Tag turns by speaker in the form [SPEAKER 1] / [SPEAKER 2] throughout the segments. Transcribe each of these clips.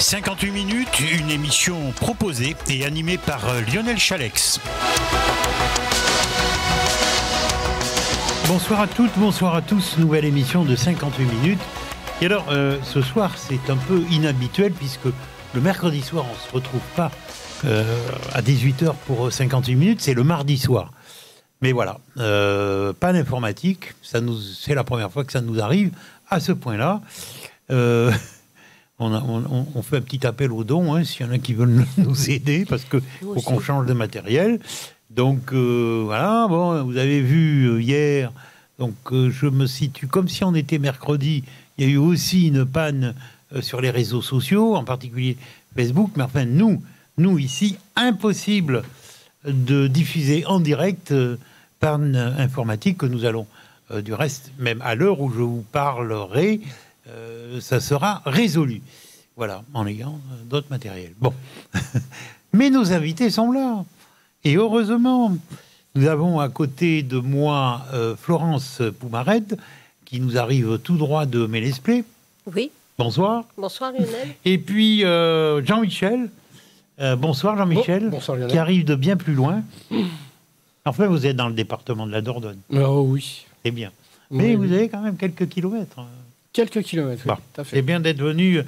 [SPEAKER 1] 58 minutes, une émission proposée et animée par Lionel Chalex. Bonsoir à toutes, bonsoir à tous, nouvelle émission de 58 minutes. Et alors, ce soir, c'est un peu inhabituel puisque le mercredi soir, on ne se retrouve pas à 18h pour 58 minutes, c'est le mardi soir. Mais voilà, pas d'informatique, c'est la première fois que ça nous arrive à ce point-là. On fait un petit appel aux dons, s'il y en a qui veulent nous aider, parce qu'il faut qu'on change de matériel. Donc voilà, bon, vous avez vu hier, donc je me situe comme si on était mercredi. Il y a eu aussi une panne sur les réseaux sociaux, en particulier Facebook, mais enfin nous ici, impossible de diffuser en direct panne informatique que nous allons, du reste, même à l'heure où je vous parlerai, ça sera résolu. Voilà, en ayant d'autres matériels. Bon. Mais nos invités sont là. Et heureusement, nous avons à côté de moi Florence Poumarède, qui nous arrive tout droit de Mélesplé.
[SPEAKER 2] Oui.
[SPEAKER 1] Bonsoir.
[SPEAKER 2] Bonsoir Lionel.
[SPEAKER 1] Et puis Jean-Michel. Bonsoir Jean-Michel.
[SPEAKER 3] Bonsoir Lionel.
[SPEAKER 1] Qui arrive de bien plus loin. Enfin, vous êtes dans le département de la Dordogne.
[SPEAKER 3] Oh oui.
[SPEAKER 1] C'est bien. Mais vous avez quand même quelques kilomètres.
[SPEAKER 3] Quelques kilomètres, oui,
[SPEAKER 1] bon,
[SPEAKER 3] tout à fait.
[SPEAKER 1] C'est bien d'être venu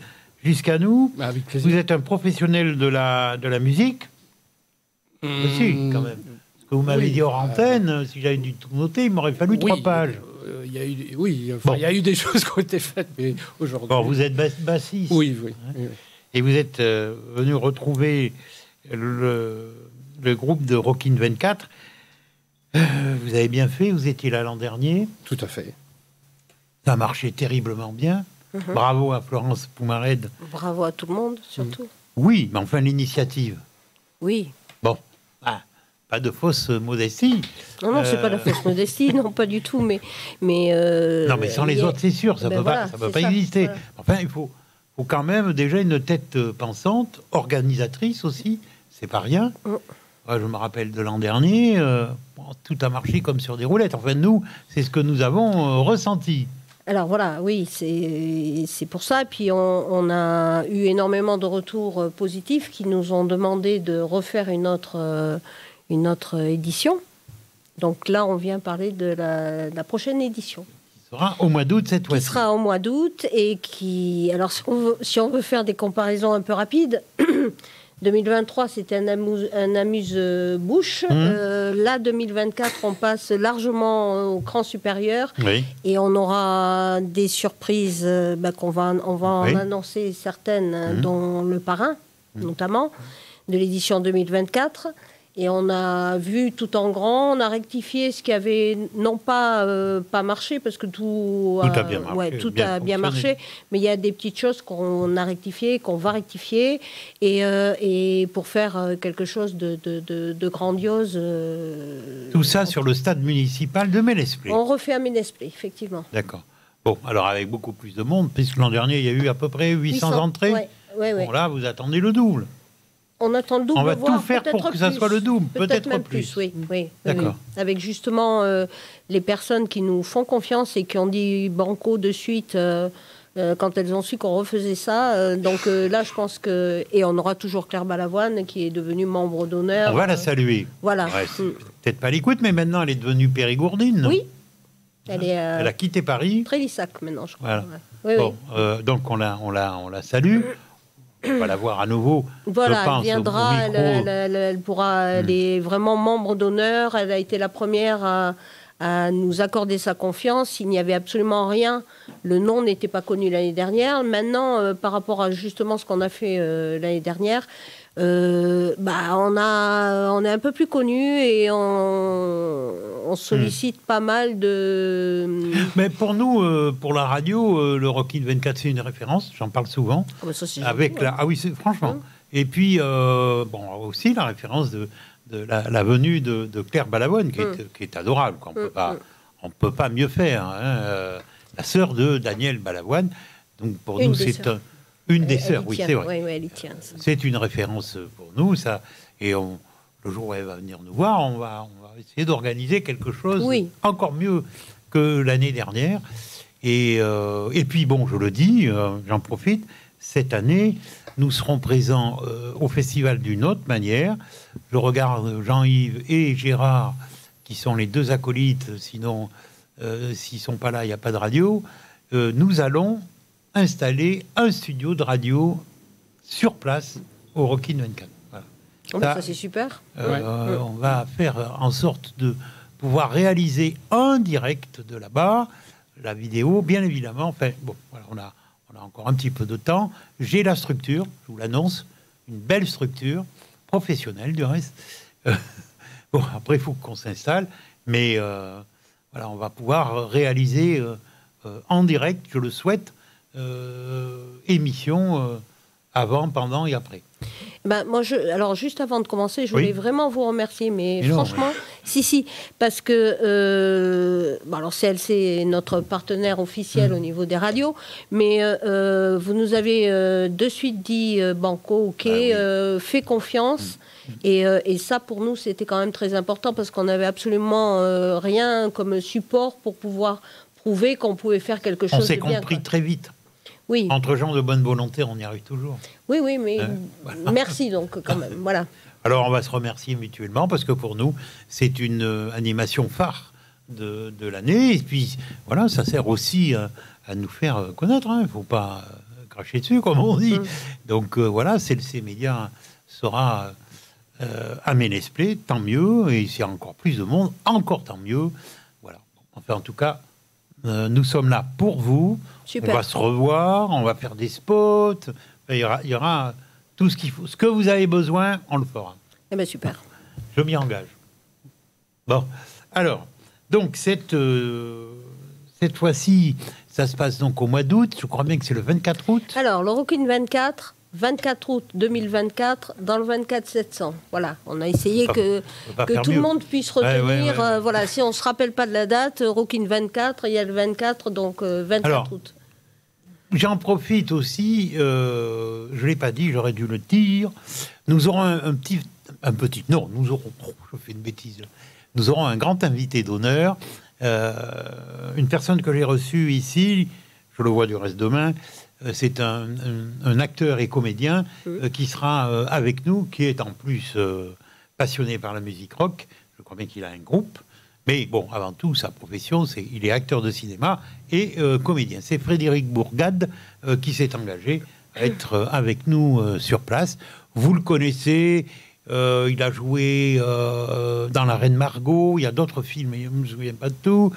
[SPEAKER 1] jusqu'à nous.
[SPEAKER 3] Avec plaisir.
[SPEAKER 1] Vous êtes un professionnel de la musique. Aussi, quand même. Ce que vous m'avez dit hors antenne, si j'avais dû tout noter, il m'aurait fallu 3 pages.
[SPEAKER 3] Il y a eu des choses qui ont été faites, mais aujourd'hui...
[SPEAKER 1] Bon, vous êtes bassiste.
[SPEAKER 3] Oui.
[SPEAKER 1] Et vous êtes venu retrouver le groupe de Rockin' 24. Vous avez bien fait, vous étiez là l'an dernier.
[SPEAKER 3] Tout à fait.
[SPEAKER 1] Ça a marché terriblement bien. Bravo à Florence Poumarède.
[SPEAKER 2] Bravo à tout le monde, surtout.
[SPEAKER 1] Oui, mais enfin l'initiative.
[SPEAKER 2] Oui.
[SPEAKER 1] Bon, pas de fausse modestie.
[SPEAKER 2] Non, c'est pas la fausse modestie, non, pas du tout, mais
[SPEAKER 1] non, mais sans les autres, c'est sûr, ça peut pas exister.
[SPEAKER 2] Voilà.
[SPEAKER 1] Enfin, il faut quand même déjà une tête pensante, organisatrice aussi, c'est pas rien. Ouais, je me rappelle de l'an dernier, tout a marché comme sur des roulettes. Enfin, nous, c'est ce que nous avons ressenti. Alors
[SPEAKER 2] voilà, oui, c'est pour ça. Puis on a eu énormément de retours positifs qui nous ont demandé de refaire une autre édition. Donc là, on vient parler de la prochaine édition.
[SPEAKER 1] Qui sera au mois d'août cette fois-ci.
[SPEAKER 2] Qui sera au mois d'août et qui... Alors, si on veut faire des comparaisons un peu rapides... 2023, c'était un amuse-bouche. Là, 2024, on passe largement au cran supérieur. Oui. Et on aura des surprises on va en annoncer certaines, dont le parrain, notamment, de l'édition 2024. Et on a vu tout en grand, on a rectifié ce qui avait non pas marché, parce que tout a bien marché, bien marché, mais il y a des petites choses qu'on a rectifiées, qu'on va rectifier, et pour faire quelque chose de grandiose.
[SPEAKER 1] Tout ça sur le stade municipal de Mélesplé.
[SPEAKER 2] On refait à Mélesplé, effectivement.
[SPEAKER 1] D'accord. Bon, alors avec beaucoup plus de monde, puisque l'an dernier, il y a eu à peu près 800 entrées.
[SPEAKER 2] Ouais.
[SPEAKER 1] Bon, là, vous attendez le double.
[SPEAKER 2] On attend le double.
[SPEAKER 1] On va tout faire pour que ça soit le double, peut-être
[SPEAKER 2] même
[SPEAKER 1] plus.
[SPEAKER 2] Oui.
[SPEAKER 1] D'accord.
[SPEAKER 2] Oui. Avec justement les personnes qui nous font confiance et qui ont dit banco de suite quand elles ont su qu'on refaisait ça. Donc là, je pense que... Et on aura toujours Claire Balavoine qui est devenue membre d'honneur.
[SPEAKER 1] On va la saluer.
[SPEAKER 2] Voilà.
[SPEAKER 1] Ouais, peut-être pas l'écoute, mais maintenant, elle est devenue périgourdine.
[SPEAKER 2] Oui. Elle
[SPEAKER 1] a quitté Paris.
[SPEAKER 2] Trélissac, maintenant, je crois.
[SPEAKER 1] Voilà. Oui. Donc, on la salue. On va la voir à nouveau.
[SPEAKER 2] Voilà,
[SPEAKER 1] je pense,
[SPEAKER 2] elle viendra, elle pourra, elle est vraiment membre d'honneur. Elle a été la première à nous accorder sa confiance. Il n'y avait absolument rien. Le nom n'était pas connu l'année dernière. Maintenant, par rapport à justement ce qu'on a fait l'année dernière, on est un peu plus connu et on sollicite pas mal de...
[SPEAKER 1] Mais pour nous, pour la radio, le Rockin' 24, c'est une référence, j'en parle souvent. Ah oui, franchement. Et puis, aussi la référence de la venue de Claire Balavoine, qui est adorable. On ne peut pas mieux faire. La sœur de Daniel Balavoine. Donc pour nous, c'est une des sœurs, oui, c'est vrai.
[SPEAKER 2] Oui, elle y tient.
[SPEAKER 1] C'est une référence pour nous, ça. Et le jour où elle va venir nous voir, on va essayer d'organiser quelque chose encore mieux que l'année dernière. Et puis, bon, je le dis, j'en profite, cette année, nous serons présents au festival d'une autre manière. Je regarde Jean-Yves et Gérard, qui sont les deux acolytes, sinon, s'ils ne sont pas là, il n'y a pas de radio. Nous allons installer un studio de radio sur place au Rockin 24. Voilà.
[SPEAKER 2] Ça c'est super.
[SPEAKER 1] On va faire en sorte de pouvoir réaliser un direct de là-bas, la vidéo, bien évidemment. Enfin, bon, voilà, on a encore un petit peu de temps. J'ai la structure, je vous l'annonce, une belle structure, professionnelle du reste. Bon, après, il faut qu'on s'installe, mais voilà, on va pouvoir réaliser en direct, je le souhaite, émission avant, pendant et après.
[SPEAKER 2] Moi, alors juste avant de commencer, je voulais vraiment vous remercier, mais franchement, si, parce que alors CLC est notre partenaire officiel au niveau des radios, mais vous nous avez de suite dit banco, ok, fait confiance, et ça pour nous c'était quand même très important parce qu'on n'avait absolument rien comme support pour pouvoir prouver qu'on pouvait faire quelque chose de bien.
[SPEAKER 1] On s'est compris très vite.
[SPEAKER 2] Oui.
[SPEAKER 1] Entre gens de bonne volonté, on y arrive toujours.
[SPEAKER 2] Oui, mais voilà. Merci donc quand même. Voilà.
[SPEAKER 1] Alors on va se remercier mutuellement parce que pour nous, c'est une animation phare de l'année. Et puis voilà, ça sert aussi à nous faire connaître. Il ne faut pas cracher dessus, comme on dit. Donc voilà, CLC Média sera à Ménesplet, tant mieux. Et s'il y a encore plus de monde, encore tant mieux. Voilà. Enfin, en tout cas, nous sommes là pour vous. Super. On va se revoir, on va faire des spots. Il y aura tout ce qu'il faut. Ce que vous avez besoin, on le fera.
[SPEAKER 2] Eh bien, super.
[SPEAKER 1] Je m'y engage. Bon, alors, donc cette fois-ci, ça se passe donc au mois d'août. Je crois bien que c'est le 24 août.
[SPEAKER 2] Alors, le Rockin 24 août 2024, dans le 24-700. Voilà, on a essayé que tout le monde puisse retenir. Voilà, si on ne se rappelle pas de la date, Rockin 24, il y a le 24, donc 24 août.
[SPEAKER 1] J'en profite aussi, je ne l'ai pas dit, j'aurais dû le dire. Nous aurons je fais une bêtise. Nous aurons un grand invité d'honneur, une personne que j'ai reçue ici, je le vois du reste demain. C'est un acteur et comédien qui sera avec nous, qui est en plus passionné par la musique rock. Je crois bien qu'il a un groupe. Mais bon, avant tout, sa profession, il est acteur de cinéma et comédien. C'est Frédéric Bourgade qui s'est engagé à être avec nous sur place. Vous le connaissez, il a joué dans La Reine Margot, il y a d'autres films, mais je ne me souviens pas de tout.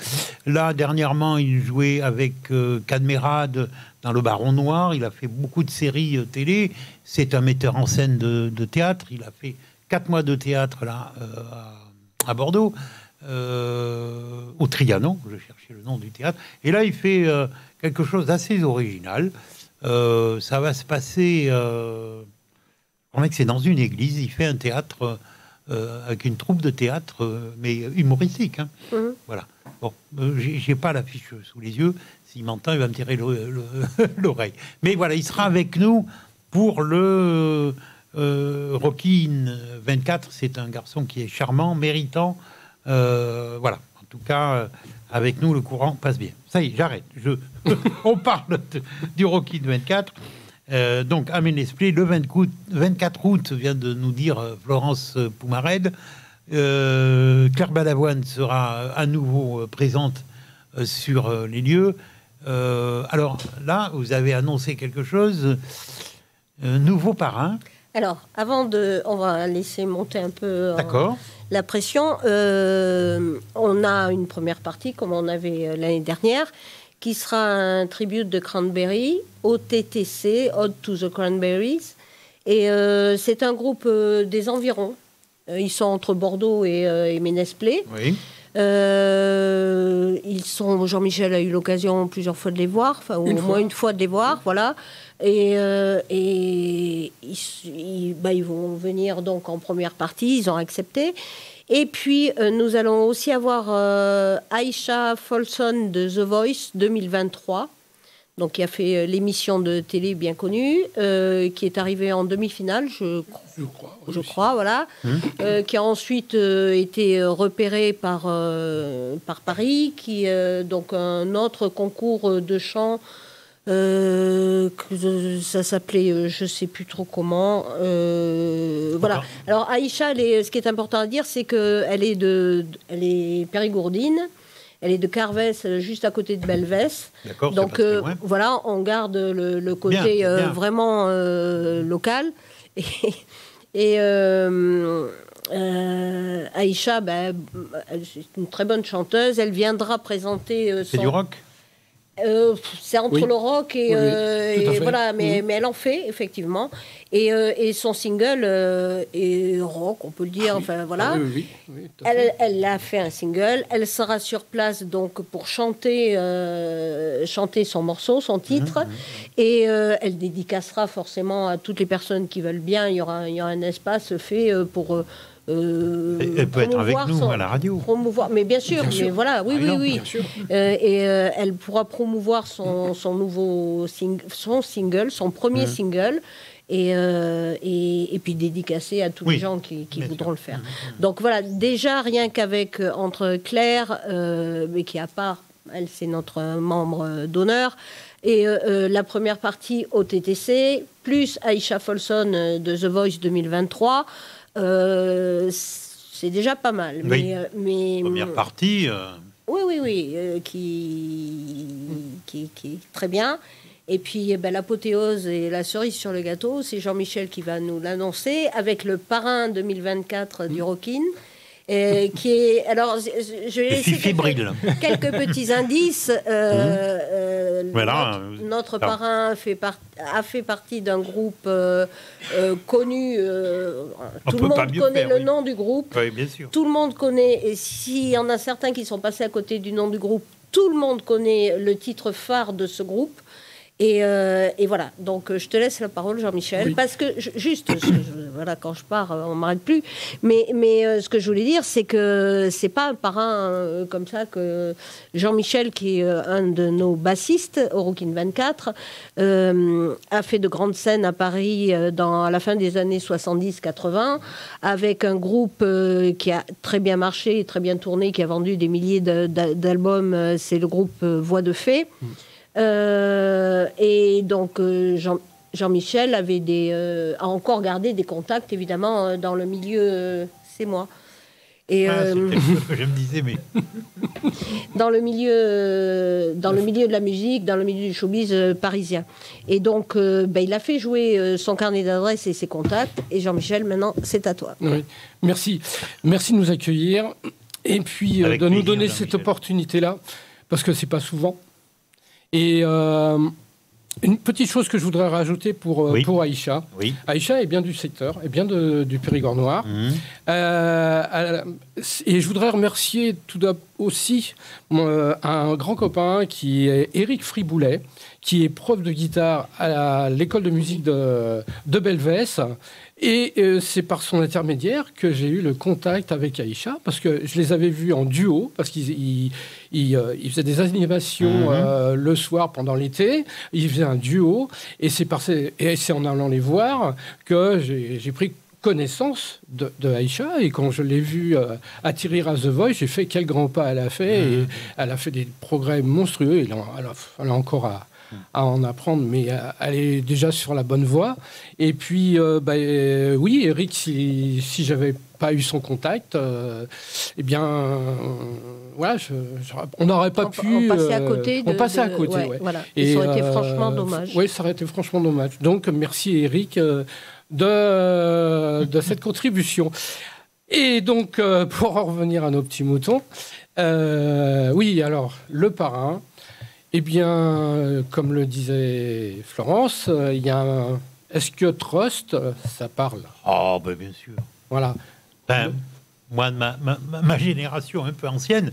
[SPEAKER 1] Là, dernièrement, il jouait avec Cadmerade dans Le Baron Noir. Il a fait beaucoup de séries télé. C'est un metteur en scène de théâtre. Il a fait 4 mois de théâtre là à Bordeaux. Au Trianon, je cherchais le nom du théâtre, et là il fait quelque chose d'assez original. Ça va se passer, je crois que c'est dans une église. Il fait un théâtre avec une troupe de théâtre, mais humoristique. Voilà. Bon, j'ai pas l'affiche sous les yeux. S'il m'entend, il va me tirer l'oreille. Mais voilà, il sera avec nous pour le Rockin 24. C'est un garçon qui est charmant, méritant. Voilà, en tout cas, avec nous, le courant passe bien. Ça y est, j'arrête. On parle du Rockin 24. Donc, à Ménesplet, le 24 août, vient de nous dire Florence Poumared. Claire Balavoine sera à nouveau présente sur les lieux. Alors là, vous avez annoncé quelque chose. Nouveau parrain.
[SPEAKER 2] Alors, on va laisser monter un peu la pression. On a une première partie, comme on avait l'année dernière, qui sera un tribute de Cranberry, OTTC, Ode to the Cranberries. Et c'est un groupe des environs. Ils sont entre Bordeaux et Ménesplet.
[SPEAKER 1] Oui.
[SPEAKER 2] Jean-Michel a eu l'occasion plusieurs fois de les voir, au moins une fois de les voir, voilà. Et ils vont venir donc en première partie, ils ont accepté. Et puis, nous allons aussi avoir Aïcha Folson de The Voice 2023, donc qui a fait l'émission de télé bien connue, qui est arrivée en demi-finale, je crois, voilà, qui a ensuite été repérée par Paris, donc un autre concours de chant Ça s'appelait, je ne sais plus trop comment. Voilà. Alors Aïcha, ce qui est important à dire, c'est qu'elle est périgourdine. Elle est de Carvès, juste à côté de Belvès.
[SPEAKER 1] D'accord.
[SPEAKER 2] Donc voilà, on garde le côté bien. Vraiment local. Et Aïcha, c'est une très bonne chanteuse. Elle viendra présenter.
[SPEAKER 1] C'est du rock.
[SPEAKER 2] C'est entre le rock et voilà, mais elle en fait effectivement. Et son single est rock, on peut le dire. Enfin voilà. Elle a fait un single. Elle sera sur place donc pour chanter son morceau, son titre, et elle dédicacera forcément à toutes les personnes qui veulent bien. Il y aura un espace fait pour.
[SPEAKER 1] Elle peut être avec nous à la radio.
[SPEAKER 2] Promouvoir, mais bien sûr. Mais voilà, oui. Elle pourra promouvoir son nouveau single, son premier single, et puis dédicacer à tous les gens qui voudront le faire. Donc voilà, déjà rien qu'avec entre Claire, mais qui à part, elle c'est notre membre d'honneur. Et la première partie au TTC, plus Aïcha Folson de The Voice 2023, c'est déjà pas mal.
[SPEAKER 1] Oui.
[SPEAKER 2] Mais
[SPEAKER 1] première partie.
[SPEAKER 2] Oui, qui est très bien. Et puis l'apothéose et la cerise sur le gâteau, c'est Jean-Michel qui va nous l'annoncer avec le parrain 2024 du Rockin. Qui est alors je vais laisser quelques petits indices.
[SPEAKER 1] Voilà.
[SPEAKER 2] Notre parrain a fait partie d'un groupe connu. Tout le monde connaît le nom du groupe.
[SPEAKER 1] Oui, bien sûr.
[SPEAKER 2] Tout le monde connaît. Et s'il y en a certains qui sont passés à côté du nom du groupe, tout le monde connaît le titre phare de ce groupe. Et voilà, donc je te laisse la parole, Jean-Michel, parce que voilà, quand je pars, on m'arrête plus. Mais ce que je voulais dire, c'est que c'est pas un parrain comme ça que Jean-Michel, qui est un de nos bassistes au Rockin 24, a fait de grandes scènes à Paris à la fin des années 70-80, avec un groupe qui a très bien marché, très bien tourné, qui a vendu des milliers d'albums. C'est le groupe Voix de Fée. Et donc Jean-Michel a encore gardé des contacts évidemment dans le milieu, c'est moi. Et
[SPEAKER 1] c'est quelque chose que je me disais, mais
[SPEAKER 2] dans le milieu de la musique, dans le milieu du showbiz parisien. Et donc il a fait jouer son carnet d'adresses et ses contacts. Et Jean-Michel, maintenant c'est à toi.
[SPEAKER 3] Oui. Merci de nous accueillir et puis de nous donner cette opportunité-là, parce que c'est pas souvent. Et une petite chose que je voudrais rajouter pour Aïcha. Oui. Aïcha est bien du secteur, est bien du Périgord noir. Et je voudrais remercier tout d'abord aussi un grand copain qui est Éric Friboulet, qui est prof de guitare à l'école de musique de Belvès. Et c'est par son intermédiaire que j'ai eu le contact avec Aïcha, parce que je les avais vus en duo, parce qu'ils faisaient des animations le soir pendant l'été. Ils faisaient un duo, et c'est en allant les voir que j'ai pris connaissance de Aïcha, et quand je l'ai vue atterrir à The Voice, j'ai fait quel grand pas elle a fait, et elle a fait des progrès monstrueux, et elle a encore à en apprendre, mais elle est déjà sur la bonne voie. Et puis, oui, Eric, si j'avais pas eu son contact, eh bien, voilà, on n'aurait pas pu...
[SPEAKER 2] On passait à côté.
[SPEAKER 3] On passait à côté, ouais.
[SPEAKER 2] Voilà. Et ça aurait été franchement dommage.
[SPEAKER 3] Oui, ça aurait été franchement dommage. Donc, merci Eric de cette contribution. Et donc, pour en revenir à nos petits moutons, oui, alors, le parrain, eh bien, comme le disait Florence, il y a est-ce que Trust, ça parle?
[SPEAKER 1] Oh, ben bien sûr.
[SPEAKER 3] Voilà.
[SPEAKER 1] Moi, de ma génération un peu ancienne,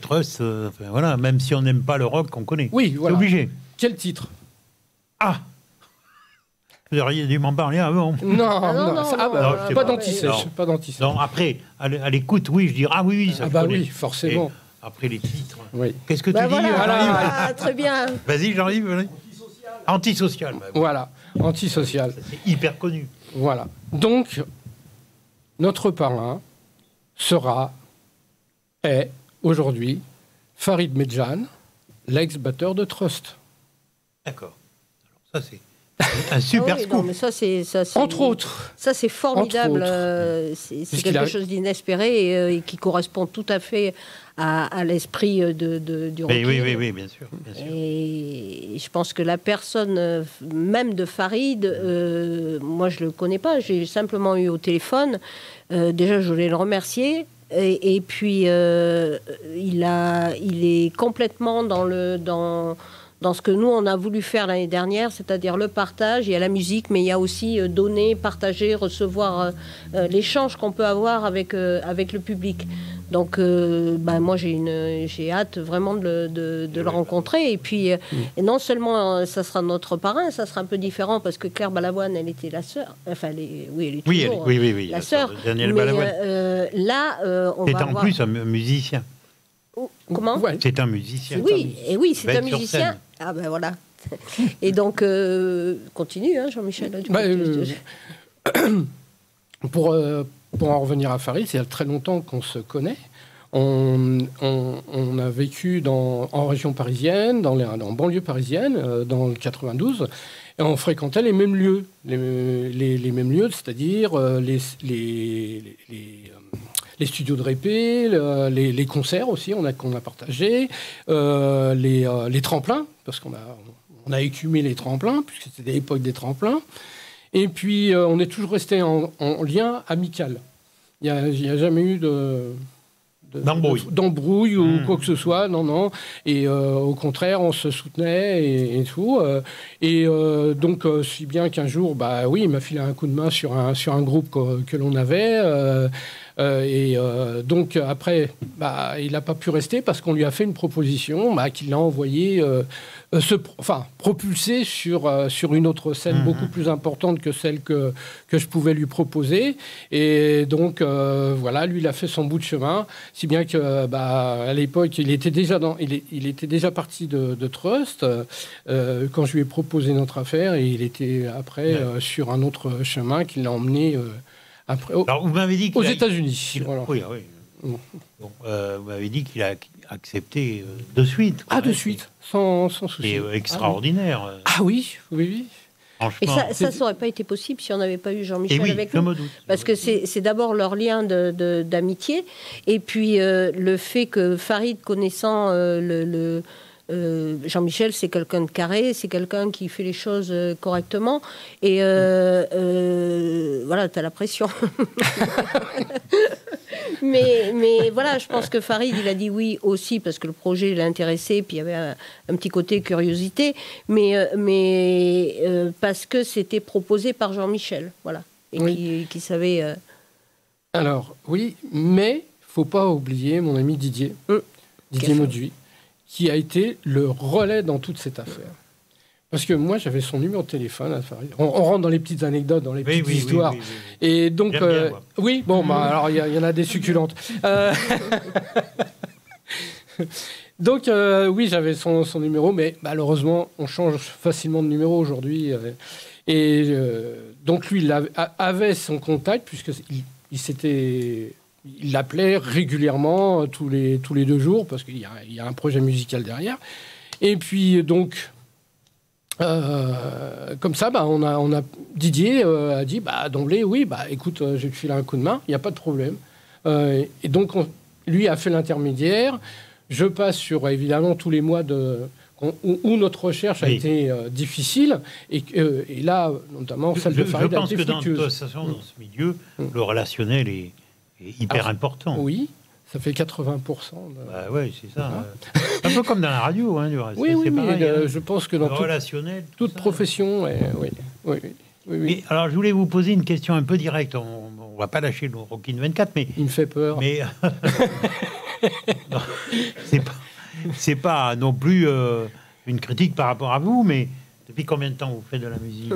[SPEAKER 1] Trust, voilà, même si on n'aime pas le rock, on connaît.
[SPEAKER 3] Oui, voilà.
[SPEAKER 1] C'est obligé.
[SPEAKER 3] Quel titre?
[SPEAKER 1] Ah, vous auriez dû m'en parler avant.
[SPEAKER 3] Non, pas d'anti-sèche. Pas d'anti-sèche.
[SPEAKER 1] Non, après, à l'écoute, oui, je dirais, ah oui, ça
[SPEAKER 3] bah oui, forcément.
[SPEAKER 1] Et après les titres.
[SPEAKER 3] Oui.
[SPEAKER 1] Qu'est-ce que tu dis,
[SPEAKER 2] voilà, très bien.
[SPEAKER 1] Vas-y, Jean-Yves. Antisocial.
[SPEAKER 3] Voilà, antisocial.
[SPEAKER 1] C'est hyper connu.
[SPEAKER 3] Voilà. Donc, notre parrain est aujourd'hui Farid Medjan, l'ex-batteur de Trust.
[SPEAKER 1] D'accord. Alors, ça, c'est un super
[SPEAKER 2] oui,
[SPEAKER 1] scoop.
[SPEAKER 2] non, mais ça, c'est
[SPEAKER 3] Entre autres.
[SPEAKER 2] Ça, c'est formidable. C'est quelque chose d'inespéré et qui correspond tout à fait à l'esprit du rocking.
[SPEAKER 1] Oui, bien sûr.
[SPEAKER 2] Et je pense que la personne même de Farid, moi, je le connais pas. J'ai simplement eu au téléphone. Déjà, je voulais le remercier. Et puis, il est complètement dans ce que nous, on a voulu faire l'année dernière, c'est-à-dire le partage. Il y a la musique, mais il y a aussi donner, partager, recevoir l'échange qu'on peut avoir avec le public. Donc, moi, j'ai hâte vraiment de le rencontrer. Et puis, et non seulement ça sera notre parrain, ça sera un peu différent parce que Claire Balavoine, elle était la sœur. Enfin, elle est toujours la sœur.
[SPEAKER 1] Daniel Balavoine.
[SPEAKER 2] Là, on
[SPEAKER 1] c'est
[SPEAKER 2] va
[SPEAKER 1] en
[SPEAKER 2] avoir...
[SPEAKER 1] plus un musicien.
[SPEAKER 2] Comment ?
[SPEAKER 1] Ouais. C'est un musicien.
[SPEAKER 2] Oui, et oui, c'est un musicien. Ah ben voilà. Et donc, continue, hein, Jean-Michel.
[SPEAKER 3] Pour en revenir à Farid, c'est il y a très longtemps qu'on se connaît. On a vécu en région parisienne, en banlieue parisienne, dans le 92, et on fréquentait les mêmes lieux. Les mêmes lieux, c'est-à-dire les studios de répé, les concerts aussi, qu'on a partagé, les tremplins, parce qu'on a écumé les tremplins, puisque c'était l'époque des tremplins. Et puis, on est toujours resté en lien amical. Il n'y a jamais eu d'embrouille ou quoi que ce soit, non. Et au contraire, on se soutenait et tout. Donc, si bien qu'un jour, il m'a filé un coup de main sur un groupe que l'on avait. Donc après, il n'a pas pu rester parce qu'on lui a fait une proposition qu'il l'a envoyé propulsé sur une autre scène beaucoup plus importante que celle que je pouvais lui proposer. Et donc lui, il a fait son bout de chemin, si bien que à l'époque, il était déjà parti de Trust quand je lui ai proposé notre affaire, et il était après sur un autre chemin qui l'a emmené après,
[SPEAKER 1] alors, vous m'avez dit
[SPEAKER 3] aux États-Unis.
[SPEAKER 1] Voilà. Oui. Bon, vous m'avez dit qu'il a accepté de suite.
[SPEAKER 3] De suite, sans souci.
[SPEAKER 1] Et extraordinaire.
[SPEAKER 3] Oui.
[SPEAKER 2] Et ça n'aurait pas été possible si on n'avait pas eu Jean-Michel avec nous.
[SPEAKER 1] Me doute.
[SPEAKER 2] Parce que c'est d'abord leur lien d'amitié, et puis le fait que Farid, connaissant Jean-Michel, c'est quelqu'un de carré, c'est quelqu'un qui fait les choses correctement. Et voilà, t'as la pression. mais voilà, je pense que Farid, il a dit oui aussi parce que le projet l'intéressait, puis il y avait un petit côté curiosité, mais parce que c'était proposé par Jean-Michel, voilà, et qui savait...
[SPEAKER 3] Alors, oui, mais faut pas oublier mon ami Didier Mauduit, qui a été le relais dans toute cette affaire. Parce que moi, j'avais son numéro de téléphone à Farid. On rentre dans les petites anecdotes, dans les petites histoires. Oui. Et donc, alors il y en a des succulentes. Donc, j'avais son numéro, mais malheureusement, on change facilement de numéro aujourd'hui. Donc, lui, il avait son contact, puisqu'il il l'appelait régulièrement, tous les 2 jours, parce qu'il y a un projet musical derrière. Et puis, donc, comme ça, Didier a dit, d'emblée, oui, écoute, je vais te filer un coup de main, il n'y a pas de problème. Et donc, lui a fait l'intermédiaire. Je passe sur, évidemment, tous les mois où notre recherche a été difficile, et là, notamment, celle de Farid a été fructueuse.
[SPEAKER 1] Je pense que dans ce milieu, le relationnel est hyper important.
[SPEAKER 3] Oui, ça fait 80%.
[SPEAKER 1] Oui, c'est ça. Un peu comme dans la radio, du reste.
[SPEAKER 3] Oui,
[SPEAKER 1] c'est
[SPEAKER 3] mais
[SPEAKER 1] pareil,
[SPEAKER 3] je pense que dans toute profession, oui.
[SPEAKER 1] Mais, alors, je voulais vous poser une question un peu directe. On ne va pas lâcher le Rockin 24, mais...
[SPEAKER 3] Il me fait peur.
[SPEAKER 1] Mais c'est pas non plus une critique par rapport à vous, mais depuis combien de temps vous faites de la musique ?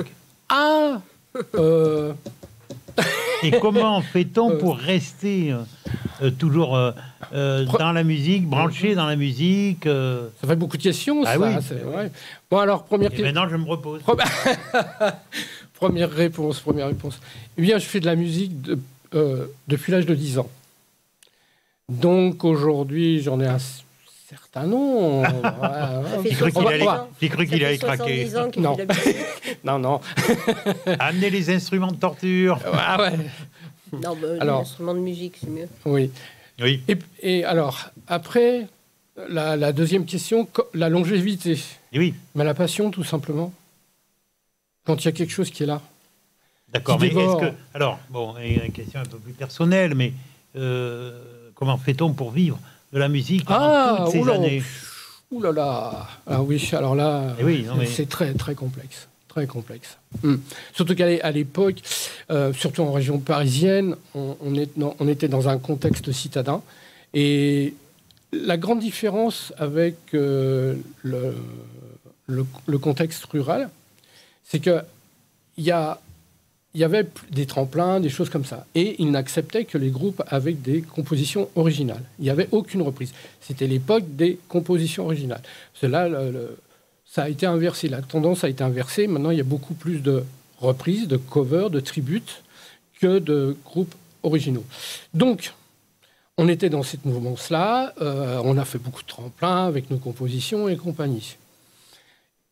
[SPEAKER 1] Et comment fait-on pour rester toujours dans la musique, branché dans la musique
[SPEAKER 3] Ça fait beaucoup de questions, ça.
[SPEAKER 1] Oui,
[SPEAKER 3] c'est vrai. Bon, alors, première question.
[SPEAKER 1] Maintenant, je me repose.
[SPEAKER 3] Première réponse. Eh bien, je fais de la musique depuis l'âge de 10 ans. Donc, aujourd'hui, j'en ai un Certains noms.
[SPEAKER 1] J'ai cru qu'il allait craquer.
[SPEAKER 3] Non. non.
[SPEAKER 1] Amenez les instruments de torture.
[SPEAKER 3] Ah ouais.
[SPEAKER 2] Non, les instruments de musique, c'est mieux.
[SPEAKER 3] Oui. Et alors, après, la deuxième question, la longévité.
[SPEAKER 1] Oui.
[SPEAKER 3] Mais la passion, tout simplement. Quand il y a quelque chose qui est là.
[SPEAKER 1] D'accord, mais est-ce que... Alors, bon, une question un peu plus personnelle, mais comment fait-on pour vivre de la musique pendant toutes ces années?
[SPEAKER 3] Ouh là là. Ah oui, alors là, c'est très, très complexe. Très complexe. Surtout qu'à l'époque, surtout en région parisienne, on était dans un contexte citadin. Et la grande différence avec le contexte rural, c'est qu'il y avait des tremplins, des choses comme ça. Et ils n'acceptaient que les groupes avec des compositions originales. Il n'y avait aucune reprise. C'était l'époque des compositions originales. Cela, ça a été inversé. La tendance a été inversée. Maintenant, il y a beaucoup plus de reprises, de covers, de tributes que de groupes originaux. Donc, on était dans cette mouvance-là. On a fait beaucoup de tremplins avec nos compositions et compagnie.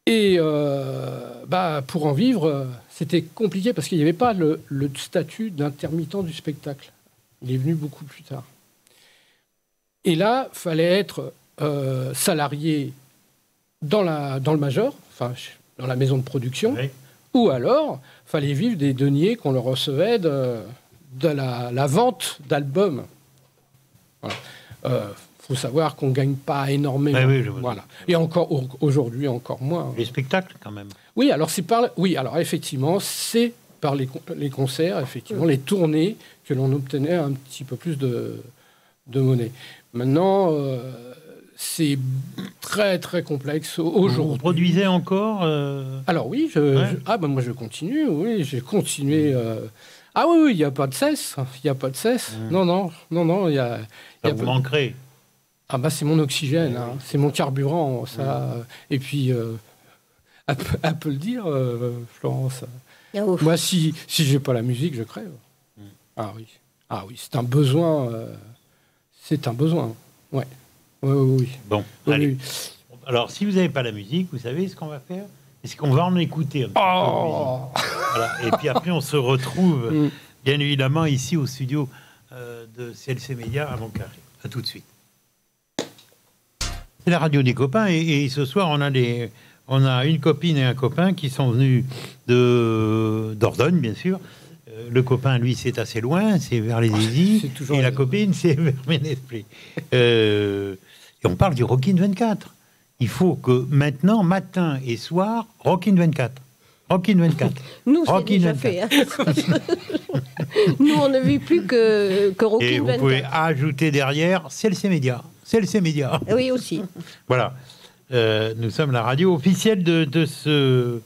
[SPEAKER 3] Et pour en vivre, c'était compliqué parce qu'il n'y avait pas le statut d'intermittent du spectacle. Il est venu beaucoup plus tard. Et là, il fallait être salarié dans le major, enfin dans la maison de production, ou alors il fallait vivre des deniers qu'on leur recevait de la vente d'albums. Voilà. Faut savoir qu'on ne gagne pas énormément. Voilà. Et encore aujourd'hui, encore moins.
[SPEAKER 1] Les spectacles, quand même.
[SPEAKER 3] Oui, alors effectivement, c'est par les concerts, effectivement, les tournées que l'on obtenait un petit peu plus de monnaie. Maintenant, c'est très, très complexe aujourd'hui.
[SPEAKER 1] Vous produisez encore
[SPEAKER 3] Alors oui, moi je continue, oui, j'ai continué... Ah oui, il n'y a pas de cesse. Il n'y a pas de cesse. Non, il y a...
[SPEAKER 1] Ça vous manquerait.
[SPEAKER 3] Ah bah c'est mon oxygène, c'est mon carburant, ça. Et puis, elle peut le dire, Florence. Moi, si j'ai pas la musique, je crève. Ah oui, c'est un besoin. C'est un besoin. Ouais. Oui.
[SPEAKER 1] Bon, allez. Alors, si vous n'avez pas la musique, vous savez ce qu'on va faire? C'est qu'on va en écouter un petit peu. Voilà. Et puis après, on se retrouve, bien évidemment, ici au studio de CLC Média à Montcarré. À tout de suite. C'est la radio des copains et ce soir on a une copine et un copain qui sont venus d'Ordogne, bien sûr. Le copain, lui, c'est assez loin, c'est vers les Isis, et la copine, c'est vers Ménesprit. Et on parle du Rockin 24. Il faut que maintenant, matin et soir, Rockin 24. Rockin 24.
[SPEAKER 2] Nous, c'est déjà 24. Fait. Hein. Nous, on ne vit plus que Rockin 24.
[SPEAKER 1] Et vous pouvez ajouter derrière CLC Média. CLC Média.
[SPEAKER 2] Oui, aussi.
[SPEAKER 1] Voilà. Nous sommes la radio officielle de ce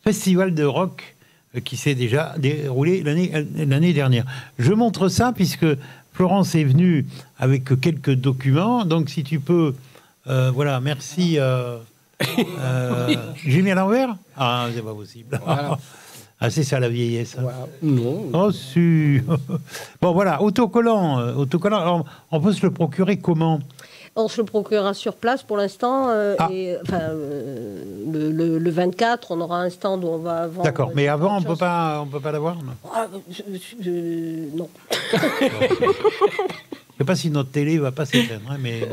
[SPEAKER 1] festival de rock qui s'est déjà déroulé l'année dernière. Je montre ça puisque Florence est venue avec quelques documents. Donc, si tu peux... voilà, merci... J'ai mis à l'envers? Ah, c'est pas possible. Voilà. Ah, c'est ça la vieillesse. Wow.
[SPEAKER 3] Non.
[SPEAKER 1] Oh, si. Bon, voilà, autocollant. Alors, on peut se le procurer comment?
[SPEAKER 2] On se le procurera sur place pour l'instant. Le 24, on aura un stand où on va vendre.
[SPEAKER 1] D'accord, mais avant, on peut pas l'avoir? Non.
[SPEAKER 2] Non.
[SPEAKER 1] Je sais pas si notre télé va pas s'éteindre, hein, mais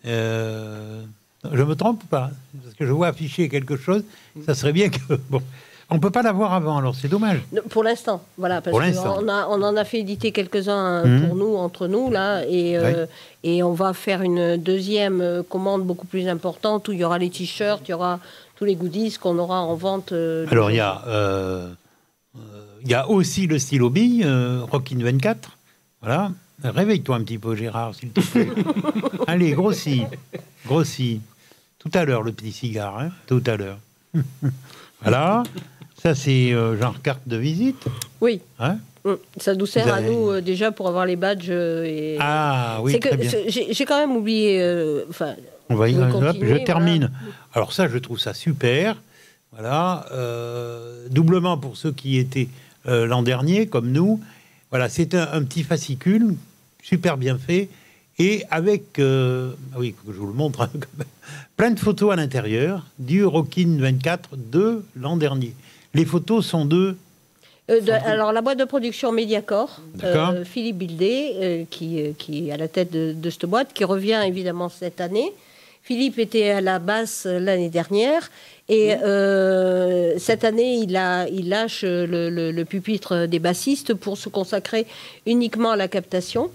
[SPEAKER 1] je me trompe ou pas? Parce que je vois afficher quelque chose. Ça serait bien que... Bon. On ne peut pas l'avoir avant, alors c'est dommage.
[SPEAKER 2] Pour l'instant, voilà, parce qu'on en a fait éditer quelques-uns pour nous, entre nous, là, et on va faire une deuxième commande beaucoup plus importante où il y aura les t-shirts, il y aura tous les goodies qu'on aura en vente.
[SPEAKER 1] Alors, il y a aussi le stylo bille, Rockin 24, voilà. Réveille-toi un petit peu, Gérard, s'il te plaît. Allez, grossis. Tout à l'heure, le petit cigare, hein, tout à l'heure. Voilà. Ça, c'est genre carte de visite.
[SPEAKER 2] Oui. Hein, ça nous sert à nous déjà pour avoir les badges.
[SPEAKER 1] Ah oui, très bien.
[SPEAKER 2] J'ai quand même oublié...
[SPEAKER 1] On va je termine. Voilà. Alors ça, je trouve ça super. Voilà. Doublement pour ceux qui étaient l'an dernier, comme nous. Voilà, c'est un petit fascicule, super bien fait. et avec, oui, que je vous le montre, hein, plein de photos à l'intérieur du Rockin 24 de l'an dernier. Les photos sont
[SPEAKER 2] alors, la boîte de production Mediacorp, Philippe Bildé, qui est à la tête de cette boîte, qui revient évidemment cette année. Philippe était à la basse l'année dernière. Et cette année, il lâche le pupitre des bassistes pour se consacrer uniquement à la captation.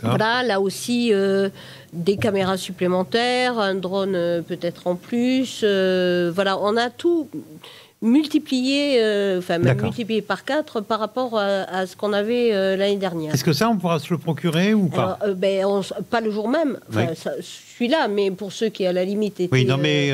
[SPEAKER 2] Voilà, là aussi, des caméras supplémentaires, un drone peut-être en plus. Voilà, on a tout multiplié, même multiplié par 4 par rapport à ce qu'on avait l'année dernière.
[SPEAKER 1] Est-ce que ça, on pourra se le procurer ou pas?
[SPEAKER 2] Alors, pas le jour même, celui-là, mais pour ceux qui, à la limite, étaient...
[SPEAKER 1] Oui, non, mais...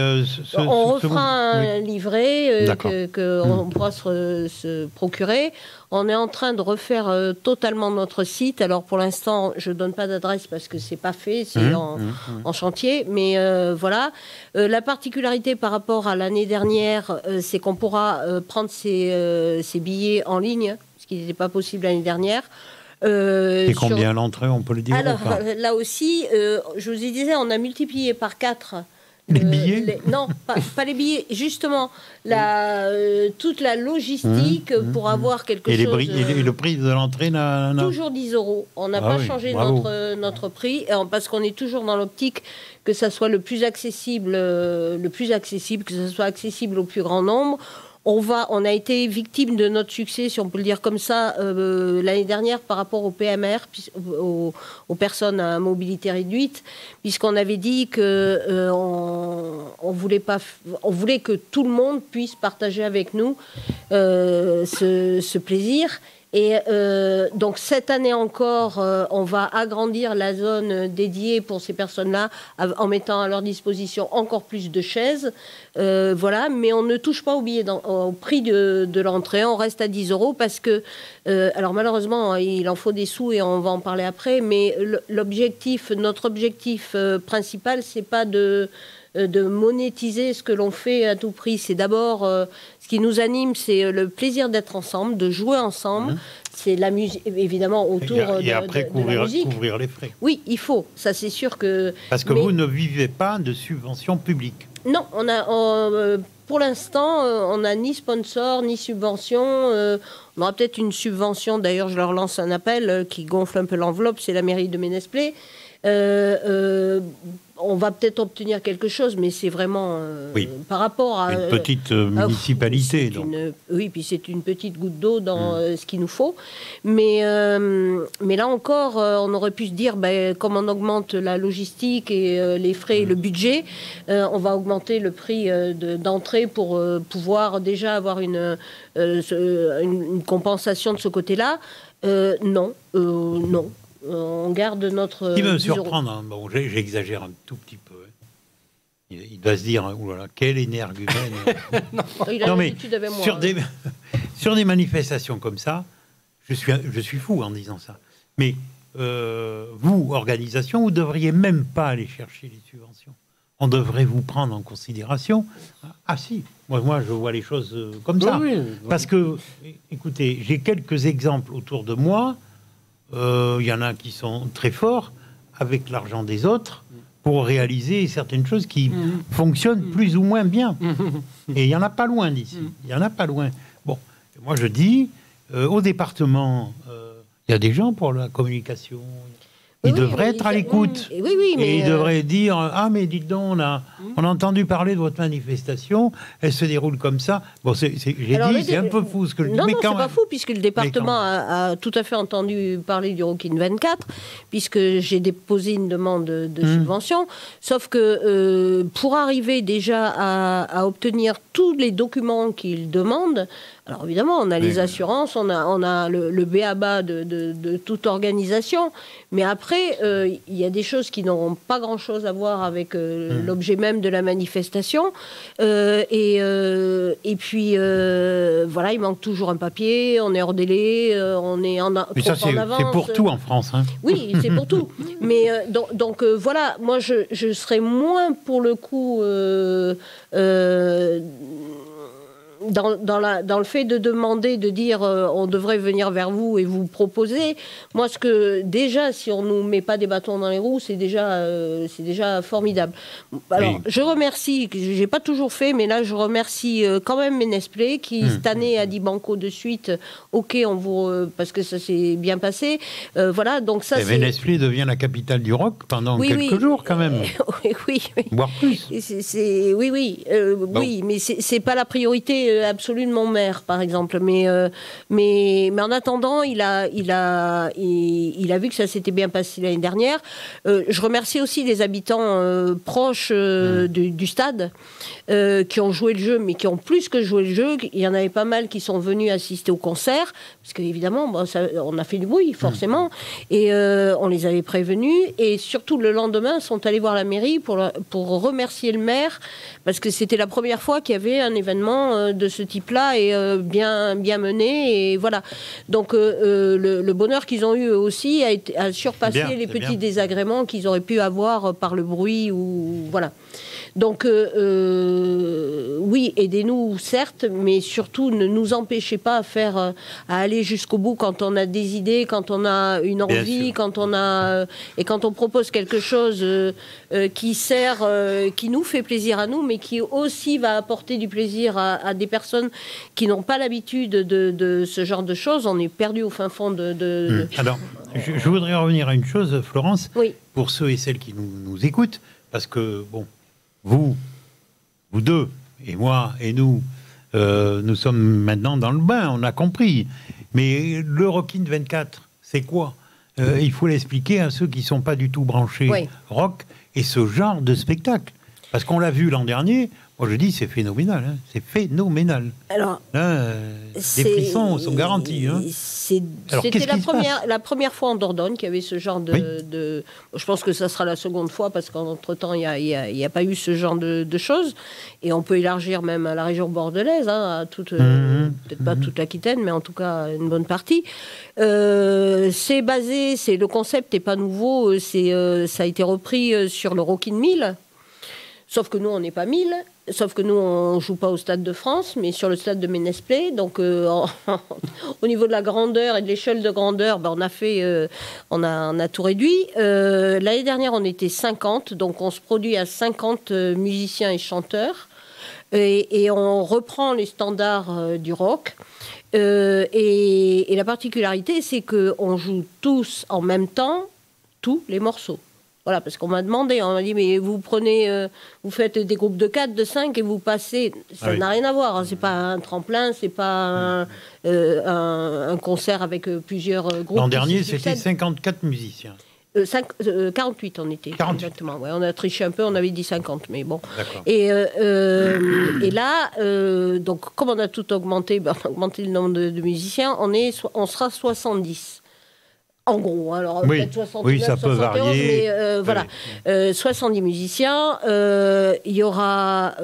[SPEAKER 2] on refera un livret qu'on pourra se procurer. On est en train de refaire totalement notre site. Alors, pour l'instant, je ne donne pas d'adresse parce que ce n'est pas fait, c'est en chantier. Mais voilà. La particularité par rapport à l'année dernière, c'est qu'on pourra prendre ses billets en ligne, ce qui n'était pas possible l'année dernière.
[SPEAKER 1] Et combien l'entrée, on peut le dire?
[SPEAKER 2] Alors, là aussi, je vous disais, on a multiplié par 4...
[SPEAKER 1] Les billets
[SPEAKER 2] non, pas les billets. Justement, toute la logistique pour avoir quelque chose...
[SPEAKER 1] Et le prix de l'entrée
[SPEAKER 2] Toujours 10 €. On n'a pas changé notre prix, parce qu'on est toujours dans l'optique que ça soit le plus accessible, que ça soit accessible au plus grand nombre. On a été victime de notre succès, si on peut le dire comme ça, l'année dernière par rapport au PMR, aux personnes à mobilité réduite, puisqu'on avait dit que on voulait que tout le monde puisse partager avec nous ce plaisir. Et donc cette année encore, on va agrandir la zone dédiée pour ces personnes-là en mettant à leur disposition encore plus de chaises. Voilà, mais on ne touche pas au prix de l'entrée, on reste à 10 € parce que, alors malheureusement, il en faut des sous et on va en parler après, mais notre objectif principal, c'est pas de monétiser ce que l'on fait à tout prix. C'est d'abord, ce qui nous anime, c'est le plaisir d'être ensemble, de jouer ensemble. C'est la musique, évidemment, autour de la musique.
[SPEAKER 1] Couvrir les frais.
[SPEAKER 2] Oui, il faut. Ça, c'est sûr que...
[SPEAKER 1] Parce que vous ne vivez pas de subventions publiques.
[SPEAKER 2] Non, pour l'instant, on n'a ni sponsor, ni subvention. On aura peut-être une subvention, d'ailleurs, je leur lance un appel qui gonfle un peu l'enveloppe, c'est la mairie de Ménezplé. On va peut-être obtenir quelque chose, mais c'est vraiment par rapport à...
[SPEAKER 1] Une petite municipalité.
[SPEAKER 2] Oui, puis c'est une petite goutte d'eau dans ce qu'il nous faut. Mais là encore, on aurait pu se dire, comme on augmente la logistique et les frais et le budget, on va augmenter le prix d'entrée pour pouvoir déjà avoir une compensation de ce côté-là. Non. On garde notre...
[SPEAKER 1] Ce qui me surprend, bon, j'exagère un tout petit peu. Il doit se dire, oulala, quel énergumène.
[SPEAKER 2] Il a l'habitude avec moi.
[SPEAKER 1] Sur des manifestations comme ça, je suis fou en disant ça. Mais vous, organisation, vous ne devriez même pas aller chercher les subventions. On devrait vous prendre en considération. Ah si, moi je vois les choses comme ça. Oui. Parce que, écoutez, j'ai quelques exemples autour de moi. Il y en a qui sont très forts avec l'argent des autres pour réaliser certaines choses qui fonctionnent plus ou moins bien. Et il n'y en a pas loin d'ici. Il y en a pas loin. Bon, moi je dis, au département, il y a des gens pour la communication. Ils devraient être à l'écoute. Et ils devraient dire, ah mais dites donc, on a entendu parler de votre manifestation, elle se déroule comme ça. Bon, c'est un peu fou ce que je dis.
[SPEAKER 2] Non, c'est pas fou, puisque le département a tout à fait entendu parler du Rockin 24, puisque j'ai déposé une demande de subvention. Sauf que pour arriver déjà à obtenir tous les documents qu'ils demandent, alors évidemment, on a les assurances, on a le b.a.-ba de toute organisation, mais après, il y a des choses qui n'auront pas grand-chose à voir avec l'objet même de la manifestation. Et puis, voilà, il manque toujours un papier, on est hors délai, on est en avance.
[SPEAKER 1] Mais ça, c'est pour tout en France. Hein.
[SPEAKER 2] Oui, c'est pour tout. Mais donc voilà, moi, je serais moins pour le coup... dans le fait de demander, de dire on devrait venir vers vous et vous proposer, moi, déjà, si on ne nous met pas des bâtons dans les roues, c'est déjà formidable. Alors, je remercie, je n'ai pas toujours fait, mais là, je remercie quand même Ménesplé, qui cette année a dit banco de suite, ok, parce que ça s'est bien passé. Voilà, donc ça,
[SPEAKER 1] Ménesplé devient la capitale du rock pendant quelques jours, quand même.
[SPEAKER 2] Oui.
[SPEAKER 1] Voire plus.
[SPEAKER 2] Oui, mais c'est pas la priorité absolue de mon maire, par exemple. Mais en attendant, il a vu que ça s'était bien passé l'année dernière. Je remercie aussi les habitants proches du stade qui ont joué le jeu, mais qui ont plus que joué le jeu. Il y en avait pas mal qui sont venus assister au concert, parce qu'évidemment, on a fait du bruit, forcément, et on les avait prévenus. Et surtout, le lendemain, sont allés voir la mairie pour remercier le maire, parce que c'était la première fois qu'il y avait un événement de ce type-là et bien mené. Et voilà. Donc, le bonheur qu'ils ont eu eux aussi a surpassé les petits désagréments qu'ils auraient pu avoir par le bruit ou voilà. Donc, oui, aidez-nous, certes, mais surtout, ne nous empêchez pas à aller jusqu'au bout quand on a des idées, quand on a une envie, et quand on propose quelque chose qui nous fait plaisir à nous, mais qui aussi va apporter du plaisir à des personnes qui n'ont pas l'habitude de ce genre de choses. On est perdu au fin fond de...
[SPEAKER 1] Alors, je voudrais revenir à une chose, Florence, pour ceux et celles qui nous écoutent, parce que, bon, vous deux, et moi, et nous sommes maintenant dans le bain, on a compris. Mais le Rockin 24, c'est quoi ? Il faut l'expliquer à ceux qui ne sont pas du tout branchés rock et ce genre de spectacle. Parce qu'on l'a vu l'an dernier, moi je dis c'est phénoménal, hein, c'est phénoménal.
[SPEAKER 2] Alors,
[SPEAKER 1] les frissons sont garantis. Hein.
[SPEAKER 2] C'était la première fois en Dordogne qu'il y avait ce genre de... Je pense que ça sera la seconde fois, parce qu'entre-temps, il n'y a pas eu ce genre de choses. Et on peut élargir même à la région bordelaise, hein, à peut-être pas toute l'Aquitaine, mais en tout cas une bonne partie. Le concept n'est pas nouveau, ça a été repris sur le Rockin 1000. Sauf que nous, on n'est pas 1000. Sauf que nous, on ne joue pas au Stade de France, mais sur le stade de Ménesplé. Donc, au niveau de la grandeur et de l'échelle de grandeur, on a tout réduit. L'année dernière, on était 50. Donc, on se produit à 50 musiciens et chanteurs. Et on reprend les standards du rock. Et la particularité, c'est qu'on joue tous en même temps tous les morceaux. Voilà, parce qu'on m'a demandé, on m'a dit, mais vous faites des groupes de 4, de 5 et vous passez. Ça n'a rien à voir, hein, c'est pas un tremplin, c'est pas un concert avec plusieurs groupes.
[SPEAKER 1] L'an dernier, c'était 54 musiciens.
[SPEAKER 2] 48 on était.
[SPEAKER 1] 48.
[SPEAKER 2] Exactement. Ouais, on a triché un peu, on avait dit 50, mais bon.
[SPEAKER 1] D'accord.
[SPEAKER 2] Et là, donc, comme on a tout augmenté, on a augmenté le nombre de musiciens, on sera 70. En gros, alors peut-être 69,
[SPEAKER 1] ça peut
[SPEAKER 2] 71,
[SPEAKER 1] varier.
[SPEAKER 2] Mais voilà, 70 musiciens. Il y aura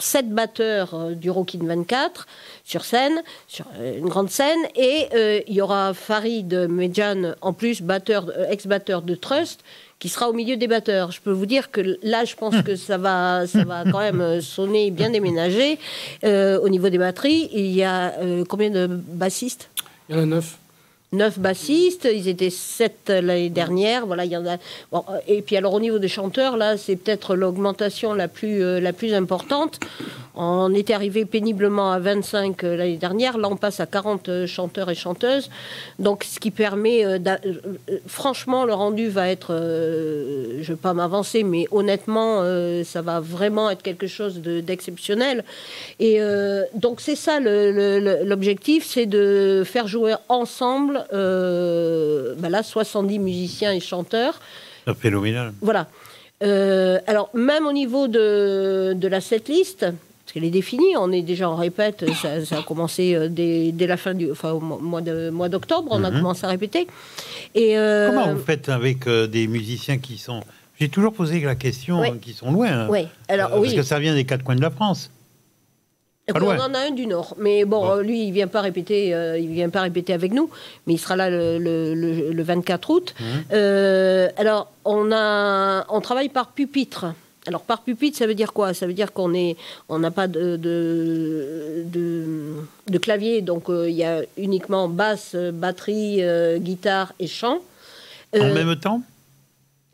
[SPEAKER 2] 7 batteurs du Rockin 24 sur scène, sur une grande scène, et il y aura Farid Medjan en plus, ex-batteur de Trust, qui sera au milieu des batteurs. Je peux vous dire que là, je pense que ça va quand même sonner bien déménagé. Au niveau des batteries, il y a combien de bassistes ?
[SPEAKER 3] Il y en a 9.
[SPEAKER 2] 9 bassistes, ils étaient 7 l'année dernière. Voilà, il y en a. Bon, et puis alors au niveau des chanteurs, là, c'est peut-être l'augmentation la plus importante. On était arrivé péniblement à 25 l'année dernière. Là, on passe à 40 chanteurs et chanteuses. Donc, ce qui permet... franchement, le rendu va être... je ne vais pas m'avancer, mais honnêtement, ça va vraiment être quelque chose d'exceptionnel. Et donc, c'est ça l'objectif, c'est de faire jouer ensemble, là, 70 musiciens et chanteurs.
[SPEAKER 1] C'est phénoménal.
[SPEAKER 2] Voilà. Alors, même au niveau de la setlist... Parce qu'elle est définie, on est déjà en répète, ça a commencé dès la fin au mois d'octobre, on a commencé à répéter. Et
[SPEAKER 1] comment vous faites avec des musiciens qui sont... J'ai toujours posé la question, qui sont loin.
[SPEAKER 2] Oui. Alors,
[SPEAKER 1] parce que ça vient des 4 coins de la France.
[SPEAKER 2] On en a un du Nord, mais bon, lui, il vient pas répéter avec nous, mais il sera là le 24 août. Alors, on travaille par pupitre. Alors, par pupitre, ça veut dire quoi? Ça veut dire qu'on n'a pas de clavier, donc il y a uniquement basse, batterie, guitare et chant.
[SPEAKER 1] En même temps?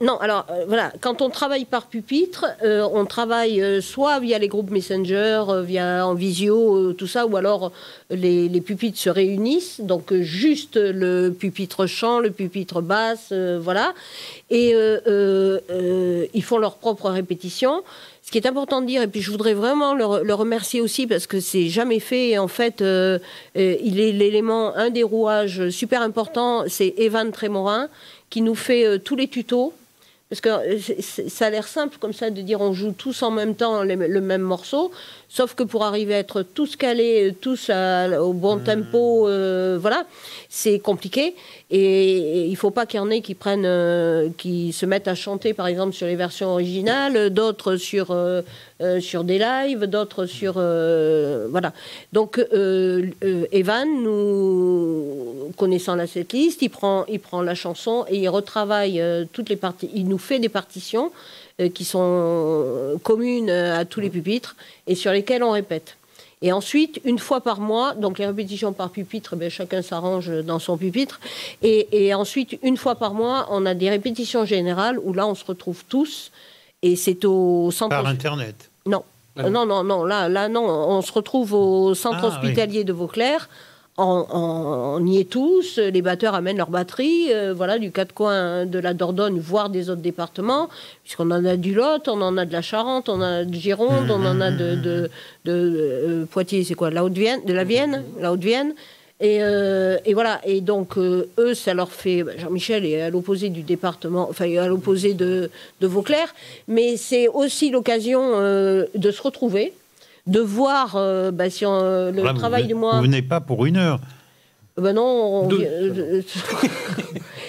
[SPEAKER 2] Non, alors voilà, quand on travaille par pupitre, on travaille soit via les groupes Messenger, via en visio, tout ça, ou alors les pupitres se réunissent, donc juste le pupitre chant, le pupitre basse, voilà, et ils font leur propre répétition. Ce qui est important de dire, et puis je voudrais vraiment le remercier aussi parce que c'est jamais fait. Et en fait, il est l'élément, un des rouages super importants, c'est Evan Trémorin qui nous fait tous les tutos. Parce que ça a l'air simple comme ça de dire on joue tous en même temps le même morceau, sauf que pour arriver à être tous calés, tous au bon tempo, voilà, c'est compliqué. Et il ne faut pas qu'il y en ait qui se mettent à chanter par exemple sur les versions originales, d'autres sur des lives, d'autres sur voilà. Donc Evan, nous connaissant la setlist, il prend la chanson et il retravaille toutes les parties. Il nous fait des partitions qui sont communes à tous les pupitres et sur lesquelles on répète. Et ensuite, une fois par mois, donc les répétitions par pupitre, chacun s'arrange dans son pupitre. Et ensuite, une fois par mois, on a des répétitions générales où là, on se retrouve tous. Et c'est au centre...
[SPEAKER 1] Par Internet?
[SPEAKER 2] Non. Non. Là, non. On se retrouve au centre hospitalier de Vauclair. On y est tous, les batteurs amènent leur batterie, voilà, du quatre coins de la Dordogne, voire des autres départements, puisqu'on en a du Lot, on en a de la Charente, on en a de Gironde, on en a de Poitiers, c'est quoi, de la Vienne, la Haute-Vienne. Et voilà, et donc eux, ça leur fait... Jean-Michel est à l'opposé du département, enfin à l'opposé de Vauclair, mais c'est aussi l'occasion de se retrouver, de voir si le travail du mois...
[SPEAKER 1] Vous venez pas pour 1 heure?
[SPEAKER 2] Non,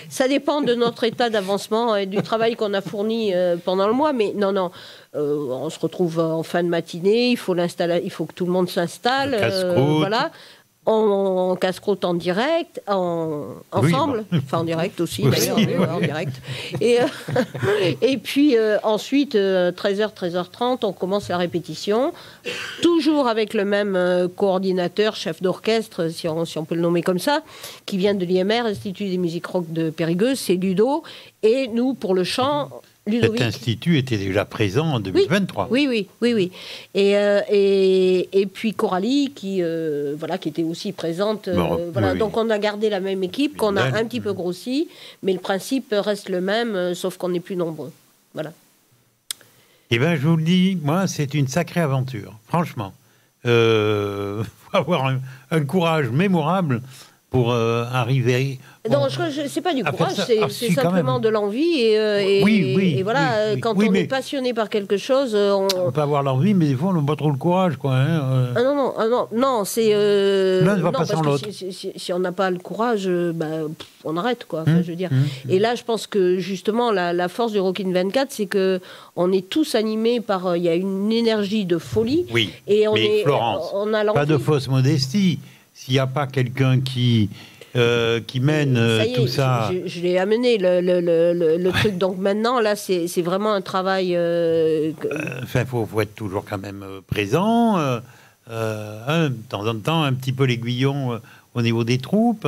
[SPEAKER 2] ça dépend de notre état d'avancement et du travail qu'on a fourni pendant le mois, mais non, on se retrouve en fin de matinée, il faut que tout le monde s'installe, voilà. En casse-croûte en direct, ensemble, enfin en direct aussi d'ailleurs, en direct. Et puis ensuite, 13h, 13h30, on commence la répétition, toujours avec le même coordinateur, chef d'orchestre, si on peut le nommer comme ça, qui vient de l'IMR, Institut des musiques rock de Périgueux, c'est Ludo, et nous, pour le chant... Ludovic.
[SPEAKER 1] Cet institut était déjà présent en 2023.
[SPEAKER 2] Oui. Et puis Coralie, qui était aussi présente. Donc on a gardé la même équipe, qu'on a un petit peu grossi, mais le principe reste le même, sauf qu'on est plus nombreux. Voilà.
[SPEAKER 1] Eh bien, je vous le dis, moi, c'est une sacrée aventure, franchement. Faut avoir un courage mémorable pour arriver...
[SPEAKER 2] Non, c'est pas du courage, c'est simplement de l'envie. Et voilà, quand on est passionné par quelque chose...
[SPEAKER 1] On peut avoir l'envie, mais des fois, on n'a pas trop le courage, quoi. Hein.
[SPEAKER 2] Non, c'est...
[SPEAKER 1] L'un ne va pas sans l'autre.
[SPEAKER 2] Si on n'a pas le courage, on arrête, quoi. Enfin, je veux dire. Et là, je pense que, justement, la force du Rockin' 24, c'est qu'on est tous animés par... Il y a une énergie de folie.
[SPEAKER 1] Oui,
[SPEAKER 2] et
[SPEAKER 1] mais Florence,
[SPEAKER 2] on a l'envie.
[SPEAKER 1] Pas de fausse modestie. S'il n'y a pas quelqu'un qui mène tout ça...
[SPEAKER 2] Je l'ai amené, le truc. Donc maintenant, là, c'est vraiment un travail...
[SPEAKER 1] Enfin, il faut être toujours quand même présent. De temps en temps, un petit peu l'aiguillon au niveau des troupes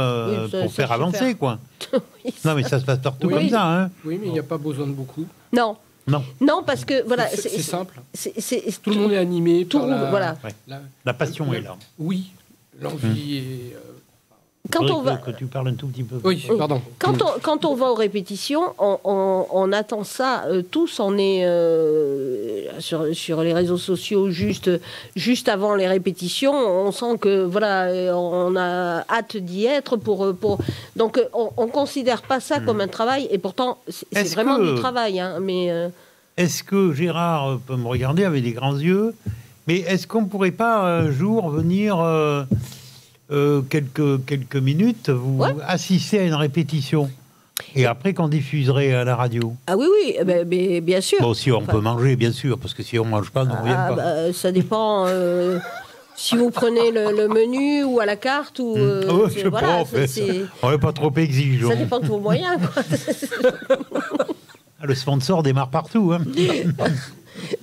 [SPEAKER 1] pour faire avancer, quoi. Oui, non, mais ça se passe partout comme ça. Hein.
[SPEAKER 3] Oui, mais il n'y a pas besoin de beaucoup.
[SPEAKER 2] Non, parce que voilà,
[SPEAKER 3] c'est simple. Tout le monde est animé par
[SPEAKER 1] la passion est là.
[SPEAKER 3] Oui, l'envie est...
[SPEAKER 2] Quand on va...
[SPEAKER 1] que tu parles un tout petit peu.
[SPEAKER 3] Oui, pardon.
[SPEAKER 2] Quand on va aux répétitions, on attend ça. Tous, on est sur les réseaux sociaux juste avant les répétitions. On sent que voilà, on a hâte d'y être Donc, on considère pas ça comme un travail. Et pourtant, c'est vraiment du travail. Hein, mais
[SPEAKER 1] est-ce que Gérard peut me regarder avec des grands yeux? Mais est-ce qu'on pourrait pas un jour venir quelques minutes, vous assistez à une répétition et après qu'on diffuserait à la radio?
[SPEAKER 2] Ah oui, bien sûr.
[SPEAKER 1] Bon, si on peut manger, bien sûr, parce que si on ne mange pas, on ne revient pas.
[SPEAKER 2] Ça dépend si vous prenez le menu ou à la carte. Ou,
[SPEAKER 1] on n'est pas trop exigeant.
[SPEAKER 2] Ça dépend de vos moyens, quoi.
[SPEAKER 1] Le sponsor démarre partout. Hein.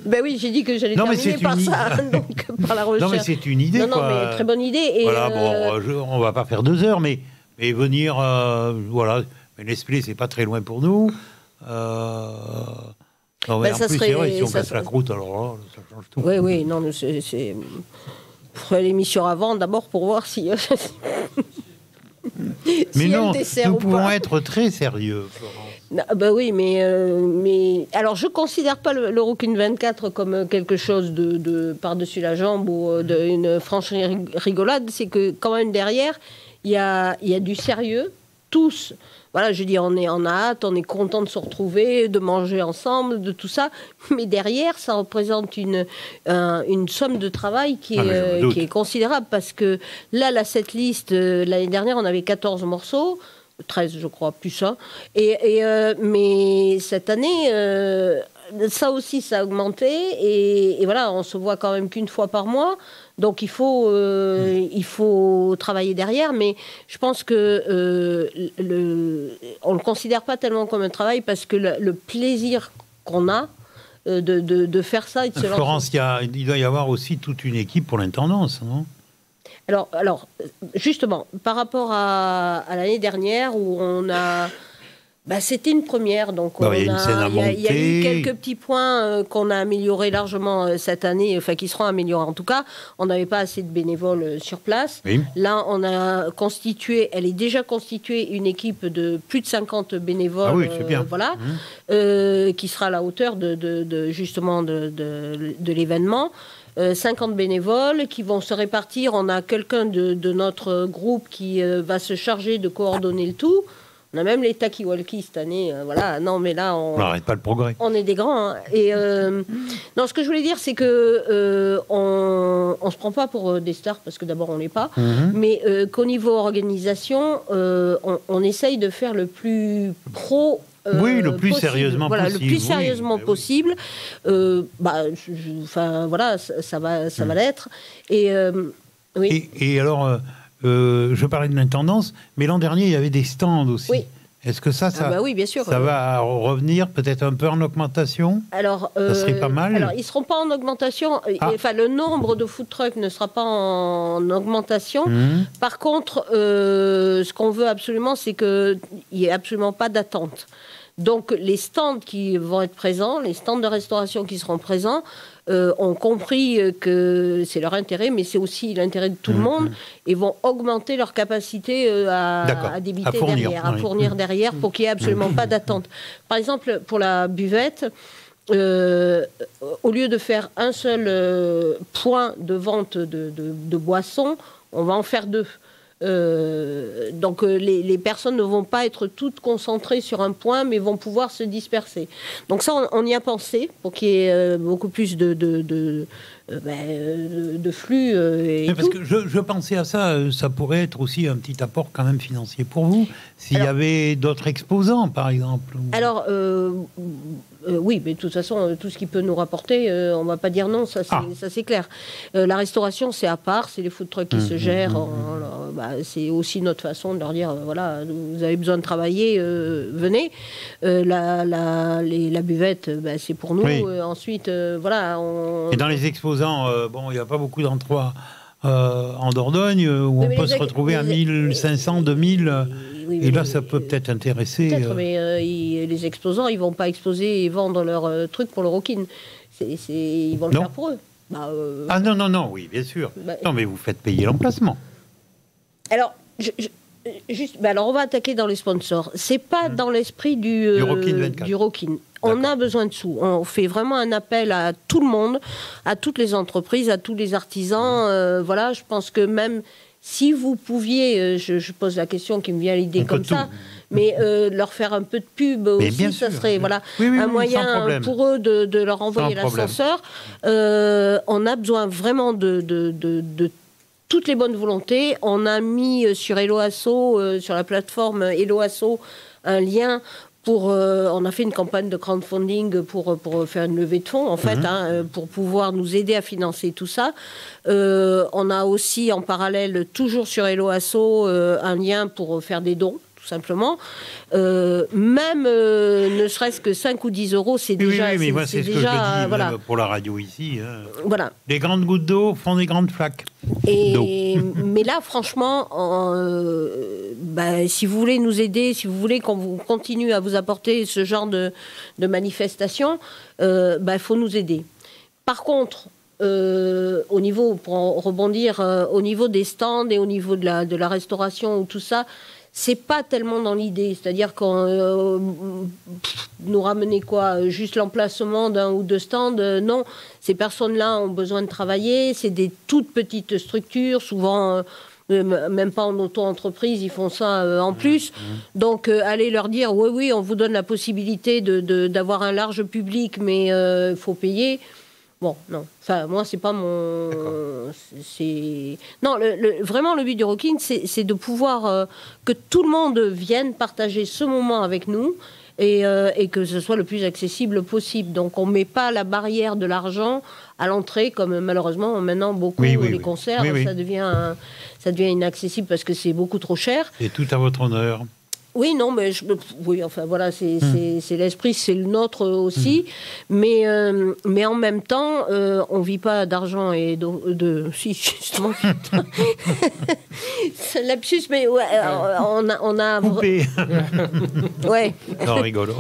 [SPEAKER 2] Ben oui, j'ai dit que j'allais terminer par ça, donc par la recherche.
[SPEAKER 1] Non, mais c'est une idée,
[SPEAKER 2] non,
[SPEAKER 1] quoi.
[SPEAKER 2] mais très bonne idée. Et
[SPEAKER 1] voilà, on va pas faire 2 heures, mais venir, voilà, Nestlé, c'est pas très loin pour nous. Non, mais en plus, c'est vrai, si on casse la croûte, alors là, ça change tout.
[SPEAKER 2] Oui, non, c'est... Pour l'émission avant, d'abord, pour voir si...
[SPEAKER 1] Mais non, nous pouvons être très sérieux, Florence.
[SPEAKER 2] Bah oui, mais alors je considère pas le Rockin 24 comme quelque chose de par-dessus la jambe ou une franche rigolade. C'est que quand même derrière, il y a du sérieux. Tous, voilà, je dis, on a hâte, on est content de se retrouver, de manger ensemble, de tout ça. Mais derrière, ça représente une somme de travail qui est considérable, parce que là, la setlist, l'année dernière, on avait 14 morceaux. 13, je crois, plus ça. Mais cette année, ça aussi, ça a augmenté. Et voilà, on se voit quand même qu'une fois par mois. Donc, il faut travailler derrière. Mais je pense que on ne le considère pas tellement comme un travail, parce que le plaisir qu'on a de faire ça et de se lancer.
[SPEAKER 1] Florence, il doit y avoir aussi toute une équipe pour l'intendance, non ?
[SPEAKER 2] Alors, justement, par rapport à l'année dernière, où on a... c'était une première, donc il y a eu quelques petits points qu'on a améliorés largement cette année, enfin qui seront améliorés en tout cas. On n'avait pas assez de bénévoles sur place. Oui. Là, on a elle est déjà constituée, une équipe de plus de 50 bénévoles.
[SPEAKER 1] Ah oui, c'est bien.
[SPEAKER 2] Voilà, qui sera à la hauteur justement de l'événement. 50 bénévoles qui vont se répartir. On a quelqu'un de notre groupe qui va se charger de coordonner le tout. On a même les talkie-walkie cette année. Voilà. Non, mais là, on
[SPEAKER 1] n'arrête pas le progrès.
[SPEAKER 2] On est des grands. Hein. Et non, ce que je voulais dire, c'est que on se prend pas pour des stars, parce que d'abord on l'est pas, mais qu'au niveau organisation, on essaye de faire le plus pro.
[SPEAKER 1] Oui, le plus
[SPEAKER 2] possible.
[SPEAKER 1] sérieusement
[SPEAKER 2] voilà,
[SPEAKER 1] possible.
[SPEAKER 2] Le plus sérieusement possible. Voilà, ça va l'être. Et oui.
[SPEAKER 1] Et alors, je parlais de l'intendance, mais l'an dernier, il y avait des stands aussi. Oui. Est-ce que ça
[SPEAKER 2] oui, bien sûr.
[SPEAKER 1] Ça va revenir peut-être un peu en augmentation ?
[SPEAKER 2] Alors,
[SPEAKER 1] ça serait pas mal.
[SPEAKER 2] Alors, ils ne seront pas en augmentation. Enfin, le nombre de food trucks ne sera pas en augmentation. Par contre, ce qu'on veut absolument, c'est qu'il n'y ait absolument pas d'attente. Donc, les stands qui vont être présents, les stands de restauration qui seront présents, ont compris que c'est leur intérêt, mais c'est aussi l'intérêt de tout le monde, et vont augmenter leur capacité à débiter à fournir derrière, pour qu'il n'y ait absolument pas d'attente. Par exemple, pour la buvette, au lieu de faire un seul point de vente de boissons, on va en faire 2. Donc les personnes ne vont pas être toutes concentrées sur un point, mais vont pouvoir se disperser. Donc ça, on y a pensé, pour qu'il y ait beaucoup plus de flux.
[SPEAKER 1] Parce que je pensais à ça, ça pourrait être aussi un petit apport quand même financier pour vous, s'il y avait d'autres exposants, par exemple.
[SPEAKER 2] Alors, oui, mais de toute façon, tout ce qui peut nous rapporter, on ne va pas dire non, ça c'est clair. La restauration, c'est à part, c'est les food trucks qui se gèrent. C'est aussi notre façon de leur dire, voilà, vous avez besoin de travailler, venez. La buvette, c'est pour nous. Oui. Ensuite, voilà.
[SPEAKER 1] Et dans les exposants, il n'y a pas beaucoup d'endroits en Dordogne où on peut se retrouver à 1500, 2000... Oui, et là, ça peut-être intéresser...
[SPEAKER 2] Peut-être, mais les exposants, ils ne vont pas exposer et vendre leurs trucs pour le Rockin. Ils vont le faire pour eux.
[SPEAKER 1] Ah non, oui, bien sûr. Non, mais vous faites payer l'emplacement.
[SPEAKER 2] Alors, alors, on va attaquer dans les sponsors. C'est pas dans l'esprit du Rockin. On a besoin de sous. On fait vraiment un appel à tout le monde, à toutes les entreprises, à tous les artisans. Voilà, je pense que même... Si vous pouviez, je pose la question qui me vient à l'idée comme ça, mais leur faire un peu de pub aussi, ça serait un moyen pour eux de leur envoyer l'ascenseur. On a besoin vraiment de toutes les bonnes volontés. On a mis sur Hello Asso, sur la plateforme Hello Asso, un lien. On a fait une campagne de crowdfunding pour faire une levée de fonds, en fait, pour pouvoir nous aider à financer tout ça. On a aussi, en parallèle, toujours sur Hello Asso, un lien pour faire des dons, tout tout simplement. Même ne serait-ce que 5 ou 10 euros, c'est déjà...
[SPEAKER 1] Oui, mais moi, c'est ce que je dis
[SPEAKER 2] voilà.
[SPEAKER 1] pour la radio ici.
[SPEAKER 2] Voilà.
[SPEAKER 1] Les grandes gouttes d'eau font des grandes flaques d'eau.
[SPEAKER 2] Mais là, franchement, si vous voulez nous aider, si vous voulez qu'on vous continue à vous apporter ce genre de manifestations, il faut nous aider. Par contre, au niveau, pour rebondir, au niveau des stands et au niveau de la restauration ou tout ça, c'est pas tellement dans l'idée. C'est-à-dire qu'on nous ramener quoi, juste l'emplacement d'un ou deux stands. Non, ces personnes-là ont besoin de travailler. C'est des toutes petites structures, souvent même pas en auto-entreprise, ils font ça en plus. Donc, allez leur dire, oui, on vous donne la possibilité d'avoir un large public, mais il faut payer. Bon, non. Enfin, moi, c'est pas mon... Non, vraiment, le but du Rockin, c'est de pouvoir que tout le monde vienne partager ce moment avec nous et que ce soit le plus accessible possible. Donc, on met pas la barrière de l'argent à l'entrée, comme malheureusement, maintenant, beaucoup, les concerts, ça devient inaccessible parce que c'est beaucoup trop cher.
[SPEAKER 1] Et tout à votre honneur.
[SPEAKER 2] Oui, non, mais voilà, c'est l'esprit, c'est le nôtre aussi, mais en même temps, on vit pas d'argent et si justement, c'est lapsus, mais ouais, on a
[SPEAKER 1] coupé.
[SPEAKER 2] Ouais.
[SPEAKER 1] Non, rigole.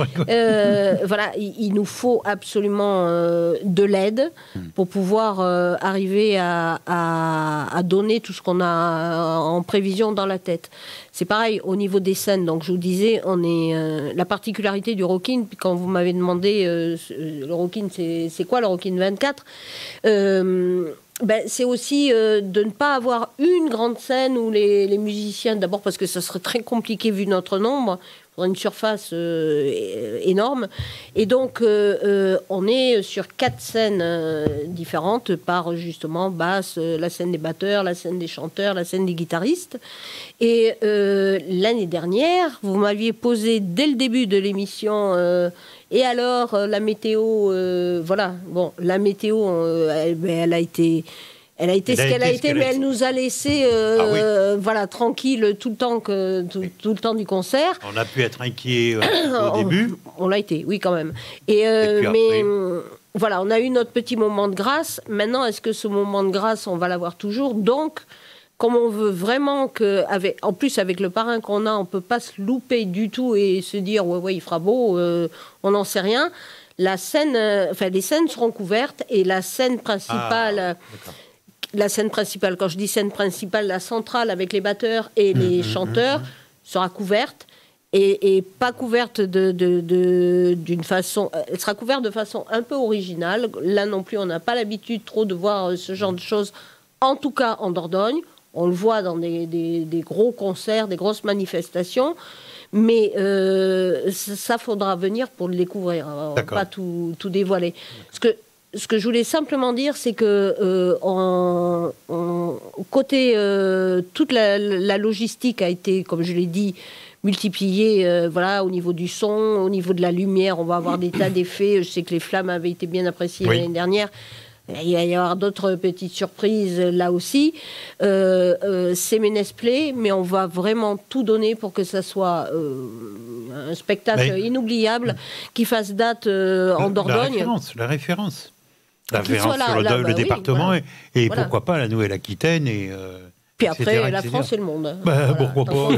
[SPEAKER 2] Voilà, il nous faut absolument de l'aide pour pouvoir arriver à donner tout ce qu'on a en prévision dans la tête. C'est pareil au niveau des scènes. Donc, je vous disais, on est la particularité du Rockin. Quand vous m'avez demandé le Rockin, c'est quoi le Rockin 24 c'est aussi de ne pas avoir une grande scène où les musiciens, d'abord parce que ça serait très compliqué vu notre nombre, une surface énorme. Et donc, on est sur 4 scènes différentes par, justement, basse, la scène des batteurs, la scène des chanteurs, la scène des guitaristes. Et l'année dernière, vous m'aviez posé, dès le début de l'émission, et alors, la météo, voilà. Bon, la météo, elle a été... Elle a été ce qu'elle a été, mais elle nous a laissé voilà, tranquille tout le temps du concert.
[SPEAKER 1] On a pu être inquiet au début.
[SPEAKER 2] On l'a été, oui, quand même. Mais voilà, on a eu notre petit moment de grâce. Maintenant, est-ce que ce moment de grâce, on va l'avoir toujours? Donc, comme on veut vraiment que, en plus avec le parrain qu'on a, on ne peut pas se louper du tout et se dire ouais, il fera beau, on n'en sait rien. Les scènes seront couvertes et la scène principale... La scène principale, quand je dis scène principale, la centrale avec les batteurs et les chanteurs sera couverte et pas couverte d'une façon... Elle sera couverte de façon un peu originale. Là non plus, on n'a pas l'habitude trop de voir ce genre de choses, en tout cas en Dordogne. On le voit dans des gros concerts, des grosses manifestations. Mais ça faudra venir pour le découvrir. On va pas tout dévoiler. Ce que je voulais simplement dire, c'est que côté toute la logistique a été, comme je l'ai dit, multipliée. Voilà, au niveau du son, au niveau de la lumière, on va avoir des tas d'effets. Je sais que les flammes avaient été bien appréciées l'année dernière. Il va y avoir d'autres petites surprises là aussi. C'est Ménez-Play, mais on va vraiment tout donner pour que ça soit un spectacle inoubliable qui fasse date en Dordogne.
[SPEAKER 1] La référence sur le département et voilà. Pourquoi pas la Nouvelle-Aquitaine et
[SPEAKER 2] puis après
[SPEAKER 1] etc.
[SPEAKER 2] la France et le monde.
[SPEAKER 1] Pourquoi pas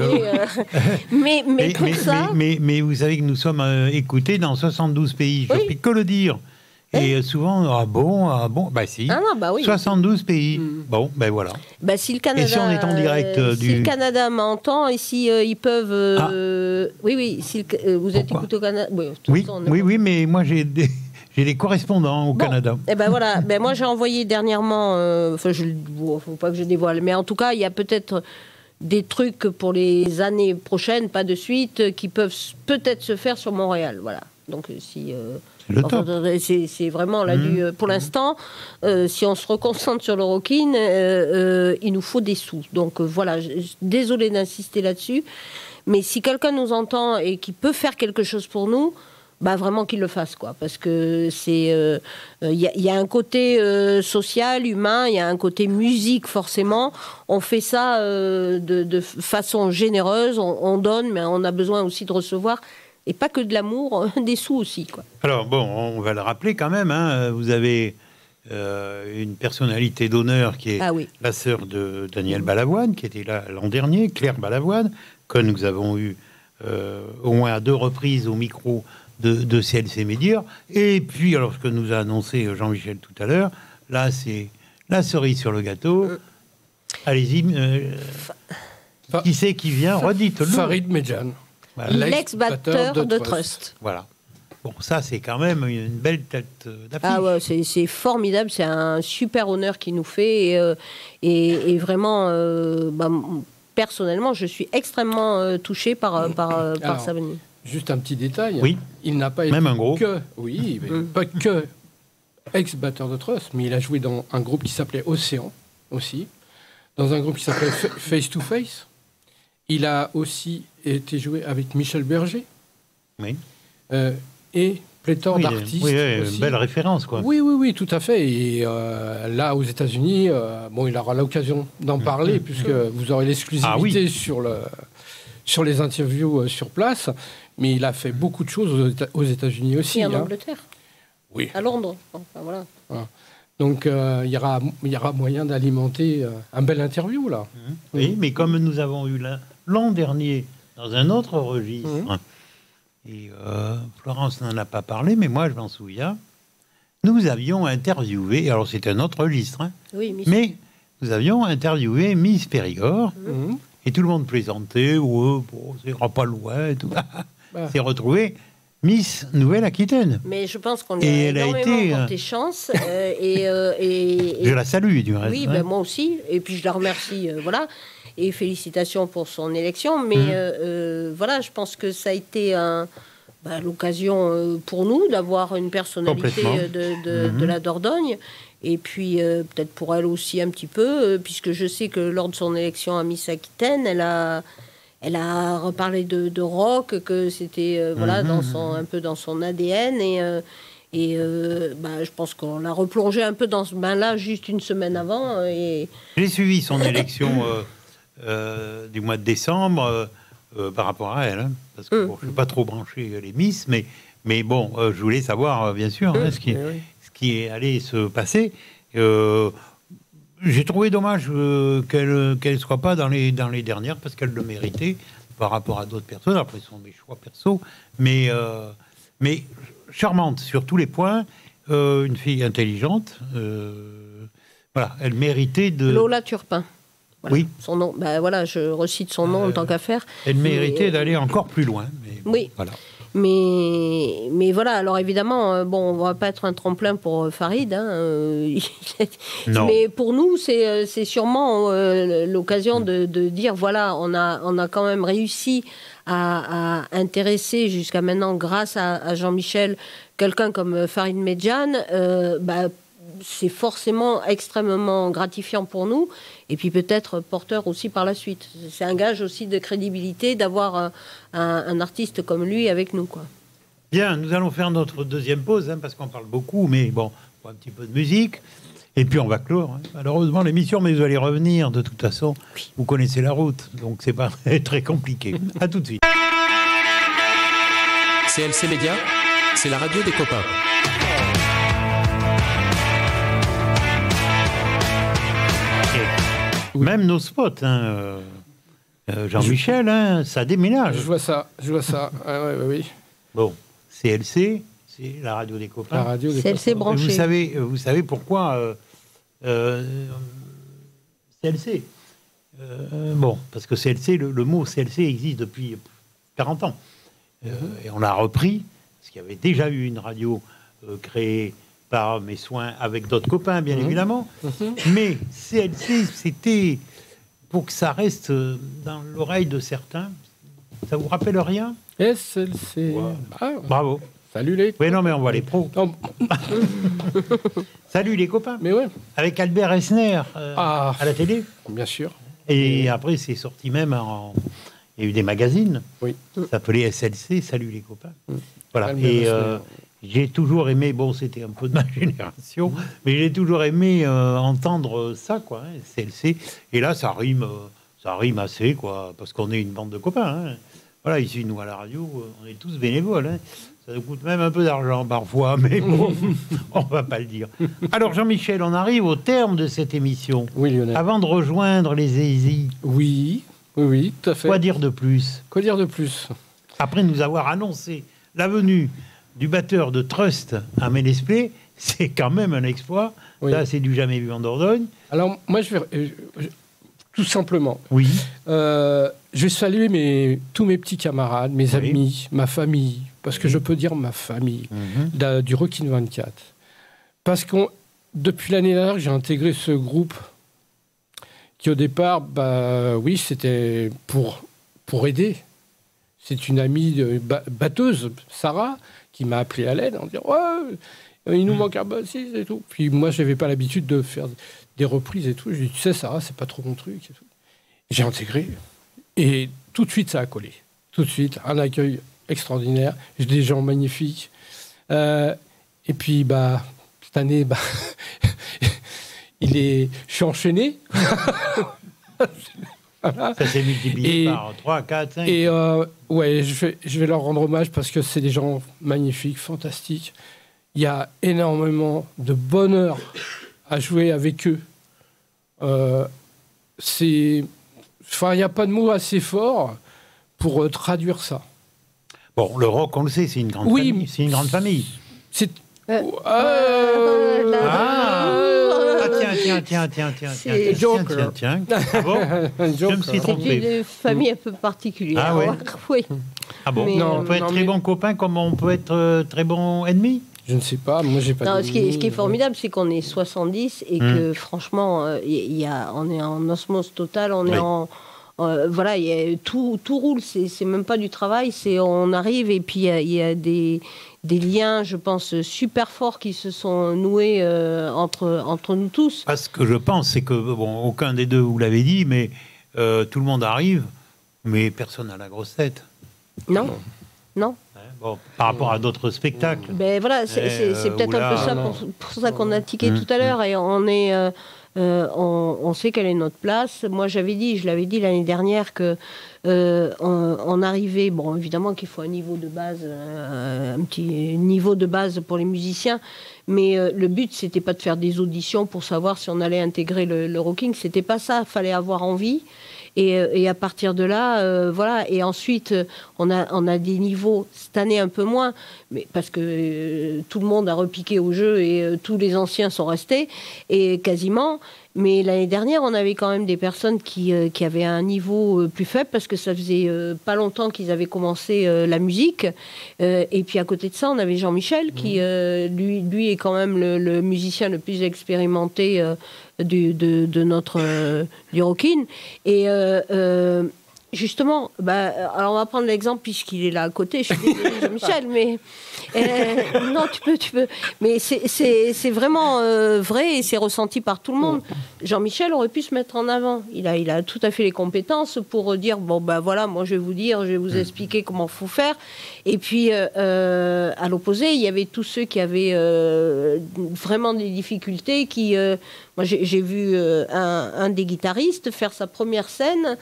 [SPEAKER 2] mais pour ça...
[SPEAKER 1] mais vous savez que nous sommes écoutés dans 72 pays. Je ne peux que le dire. Et souvent, si. 72 pays. Bon, voilà.
[SPEAKER 2] Si le Canada,
[SPEAKER 1] et si on est en direct
[SPEAKER 2] si le Canada m'entend et si ils peuvent... Oui, si vous êtes écouté au Canada...
[SPEAKER 1] Oui, mais moi j'ai des correspondants au Canada.
[SPEAKER 2] Et voilà. Moi j'ai envoyé dernièrement... faut pas que je dévoile, mais en tout cas, il y a peut-être des trucs pour les années prochaines, pas de suite, qui peuvent peut-être se faire sur Montréal. Voilà. Donc si... c'est vraiment là pour l'instant, si on se reconcentre sur le Rockin, il nous faut des sous. Donc voilà, désolé d'insister là-dessus, mais si quelqu'un nous entend et qui peut faire quelque chose pour nous, vraiment qu'ils le fassent, quoi, parce que c'est y a un côté social, humain, il y a un côté musique forcément. On fait ça de façon généreuse, on donne, mais on a besoin aussi de recevoir, et pas que de l'amour, des sous aussi, quoi.
[SPEAKER 1] Alors bon, on va le rappeler quand même, hein, vous avez une personnalité d'honneur qui est la sœur de Daniel Balavoine, qui était là l'an dernier, Claire Balavoine, que nous avons eu au moins à 2 reprises au micro de CLC Média. Et puis, alors ce que nous a annoncé Jean-Michel tout à l'heure, là, c'est la cerise sur le gâteau. Allez-y. Qui c'est qui vient? Redites-le.
[SPEAKER 3] Farid Medjan,
[SPEAKER 2] voilà. L'ex-batteur de Trust.
[SPEAKER 1] Voilà. Bon, ça, c'est quand même une belle tête d'affiche.
[SPEAKER 2] Ah ouais, c'est formidable. C'est un super honneur qu'il nous fait. Et vraiment, personnellement, je suis extrêmement touchée par sa venue.
[SPEAKER 3] Juste un petit détail.
[SPEAKER 1] Oui.
[SPEAKER 3] Il n'a pas
[SPEAKER 1] même
[SPEAKER 3] été
[SPEAKER 1] un gros.
[SPEAKER 3] pas que ex-batteur de Trust, mais il a joué dans un groupe qui s'appelait Océan aussi, dans un groupe qui s'appelait Face to Face. Il a aussi été joué avec Michel Berger.
[SPEAKER 1] Oui.
[SPEAKER 3] Et pléthore d'artistes.
[SPEAKER 1] Oui,
[SPEAKER 3] aussi.
[SPEAKER 1] Belle référence, quoi.
[SPEAKER 3] Oui, tout à fait. Et là, aux États-Unis, il aura l'occasion d'en parler, puisque vous aurez l'exclusivité sur les interviews sur place. Mais il a fait beaucoup de choses aux États-Unis aussi.
[SPEAKER 2] Et en Angleterre.
[SPEAKER 3] Oui.
[SPEAKER 2] À Londres. Enfin, voilà.
[SPEAKER 3] Donc, il y aura moyen d'alimenter un bel interview, là.
[SPEAKER 1] Oui, mais comme nous avons eu l'an dernier, dans un autre registre, et Florence n'en a pas parlé, mais moi, je m'en souviens, nous avions interviewé, alors c'est un autre registre, mais nous avions interviewé Miss Périgord, et tout le monde plaisantait, c'est pas loin, et tout. C'est retrouvé Miss Nouvelle-Aquitaine.
[SPEAKER 2] Mais je pense qu'on a énormément porté chance.
[SPEAKER 1] Je la salue, du reste.
[SPEAKER 2] Oui, moi aussi. Et puis je la remercie, voilà. Et félicitations pour son élection. Mais voilà, je pense que ça a été l'occasion pour nous d'avoir une personnalité de la Dordogne. Et puis peut-être pour elle aussi un petit peu, puisque je sais que lors de son élection à Miss Aquitaine, elle a reparlé de rock, que c'était un peu dans son ADN. Et je pense qu'on l'a replongé un peu dans ce bain-là juste une semaine avant.
[SPEAKER 1] J'ai suivi son élection du mois de décembre par rapport à elle, hein, parce que je ne suis pas trop branché les Miss, mais bon, je voulais savoir, bien sûr, ce qui est allé se passer. J'ai trouvé dommage qu'elle ne soit pas dans les dernières, parce qu'elle le méritait par rapport à d'autres personnes. Après, ce sont mes choix perso, mais charmante sur tous les points, une fille intelligente. Voilà, elle méritait de...
[SPEAKER 2] Lola Turpin. Voilà,
[SPEAKER 1] oui.
[SPEAKER 2] Son nom. Je recite son nom en tant qu'affaire.
[SPEAKER 1] Elle méritait d'aller encore plus loin. Mais voilà.
[SPEAKER 2] Mais voilà, alors évidemment, on va pas être un tremplin pour Farid,
[SPEAKER 1] non.
[SPEAKER 2] Mais pour nous, c'est sûrement l'occasion de dire, voilà, on a quand même réussi à intéresser jusqu'à maintenant, grâce à Jean-Michel, quelqu'un comme Farid Medjan. C'est forcément extrêmement gratifiant pour nous, et puis peut-être porteur aussi par la suite. C'est un gage aussi de crédibilité d'avoir un artiste comme lui avec nous, quoi.
[SPEAKER 1] Bien, nous allons faire notre deuxième pause, parce qu'on parle beaucoup, mais bon, un petit peu de musique, et puis on va clore, malheureusement, l'émission, mais vous allez revenir, de toute façon, vous connaissez la route, donc c'est pas très compliqué. À tout de suite.
[SPEAKER 4] CLC Média, c'est la radio des copains.
[SPEAKER 1] Même nos spots, Jean-Michel, ça déménage.
[SPEAKER 3] Je vois ça. Oui.
[SPEAKER 1] Bon, CLC, c'est la radio des copains.
[SPEAKER 3] La radio des
[SPEAKER 2] CLC
[SPEAKER 3] copains.
[SPEAKER 2] branchée.
[SPEAKER 1] Vous savez pourquoi CLC parce que CLC, le mot CLC existe depuis 40 ans. Et on l'a repris, parce qu'il y avait déjà eu une radio créée par mes soins avec d'autres copains, bien évidemment. Mais CLC, c'était pour que ça reste dans l'oreille de certains. Ça vous rappelle rien?
[SPEAKER 3] SLC.
[SPEAKER 1] Wow. Bravo.
[SPEAKER 3] Salut les...
[SPEAKER 1] Oui, non, mais on voit les pros. Salut les copains.
[SPEAKER 3] Mais ouais.
[SPEAKER 1] Avec Albert Esner à la télé.
[SPEAKER 3] Bien sûr.
[SPEAKER 1] Et après, c'est sorti même Il y a eu des magazines.
[SPEAKER 3] Oui.
[SPEAKER 1] Ça s'appelait SLC, Salut les copains. Voilà.
[SPEAKER 3] Calme
[SPEAKER 1] Et
[SPEAKER 3] la semaine.
[SPEAKER 1] j'ai toujours aimé, bon, c'était un peu de ma génération, mais j'ai toujours aimé entendre ça, quoi, hein, SLC. Et là, ça rime assez, quoi, parce qu'on est une bande de copains. Hein. Voilà, ici, nous, à la radio, on est tous bénévoles. Hein. Ça nous coûte même un peu d'argent parfois, mais bon, on va pas le dire. Alors, Jean-Michel, on arrive au terme de cette émission.
[SPEAKER 3] Oui, Lionel.
[SPEAKER 1] Avant de rejoindre les Zazie,
[SPEAKER 3] Oui, tout à fait.
[SPEAKER 1] quoi dire de plus?
[SPEAKER 3] Quoi dire de plus?
[SPEAKER 1] Après nous avoir annoncé la venue du batteur de Trust à Ménespé, c'est quand même un exploit.
[SPEAKER 3] Oui.
[SPEAKER 1] Ça, c'est du jamais vu en Dordogne.
[SPEAKER 3] Alors, moi, tout simplement,
[SPEAKER 1] Oui.
[SPEAKER 3] je vais saluer tous mes petits camarades, mes
[SPEAKER 1] Oui.
[SPEAKER 3] amis, ma famille, parce que je peux dire ma famille, du Rockin 24. Parce que depuis l'année dernière, j'ai intégré ce groupe qui, au départ, oui, c'était pour aider. C'est une amie batteuse, Sarah, qui m'a appelé à l'aide en disant ouais, il nous manque un bassiste et tout. Puis moi, je n'avais pas l'habitude de faire des reprises et tout. Je lui ai dit, tu sais, Sarah, c'est pas trop mon truc et tout. J'ai intégré et tout de suite, ça a collé. Tout de suite, un accueil extraordinaire. J'ai des gens magnifiques. Et puis, cette année, je suis enchaîné. Voilà.
[SPEAKER 1] Ça s'est multiplié par 3, 4, 5.
[SPEAKER 3] Et ouais, je vais leur rendre hommage parce que c'est des gens magnifiques, fantastiques. Il y a énormément de bonheur à jouer avec eux. Il n'y a pas de mots assez forts pour traduire ça.
[SPEAKER 1] Bon, le rock, on le sait, c'est une grande
[SPEAKER 3] Oui,
[SPEAKER 1] famille. C'est une grande famille.
[SPEAKER 3] C'est...
[SPEAKER 2] C'est
[SPEAKER 3] Joker.
[SPEAKER 1] Tiens. Ah bon Je me suis
[SPEAKER 2] c'est
[SPEAKER 1] trompé.
[SPEAKER 2] une famille un peu particulière.
[SPEAKER 1] Ah ouais.
[SPEAKER 2] Oui.
[SPEAKER 1] Ah bon
[SPEAKER 2] Mais,
[SPEAKER 1] on peut être très bon copain comme on peut être très bon ennemi.
[SPEAKER 3] Je ne sais pas, moi j'ai pas
[SPEAKER 2] Non,
[SPEAKER 3] de...
[SPEAKER 2] ce qui est formidable, c'est qu'on est 70 et que franchement, on est en osmose totale, on est en... voilà, tout roule, c'est même pas du travail, on arrive et puis il y a des liens, je pense, super forts qui se sont noués entre nous tous.
[SPEAKER 1] Parce que je pense, c'est que, bon, aucun des deux vous l'avez dit, mais tout le monde arrive, mais personne n'a la grosse tête.
[SPEAKER 2] Non.
[SPEAKER 1] Hein, bon, par rapport à d'autres spectacles.
[SPEAKER 2] Ben voilà, c'est peut-être un peu ça pour ça qu'on a tiqué tout à l'heure et on sait quelle est notre place. Moi, je l'avais dit l'année dernière que on arrivait. Bon, évidemment qu'il faut un niveau de base, un petit niveau de base pour les musiciens, mais le but c'était pas de faire des auditions pour savoir si on allait intégrer le rocking. C'était pas ça. Fallait avoir envie. Et à partir de là, voilà. Et ensuite, on a des niveaux, cette année un peu moins, mais parce que tout le monde a repiqué au jeu et tous les anciens sont restés, et quasiment. Mais l'année dernière, on avait quand même des personnes qui avaient un niveau plus faible parce que ça faisait pas longtemps qu'ils avaient commencé la musique. Et puis à côté de ça, on avait Jean-Michel qui, lui est quand même le musicien le plus expérimenté de notre du Rockin. Et justement, alors on va prendre l'exemple puisqu'il est là à côté. Je suis désolée, Jean-Michel, mais non, tu peux. Mais c'est vraiment vrai et c'est ressenti par tout le monde. Jean-Michel aurait pu se mettre en avant. Il a tout à fait les compétences pour dire voilà, moi je vais vous expliquer comment faut faire. Et puis à l'opposé, il y avait tous ceux qui avaient vraiment des difficultés qui moi, j'ai vu un des guitaristes faire sa première scène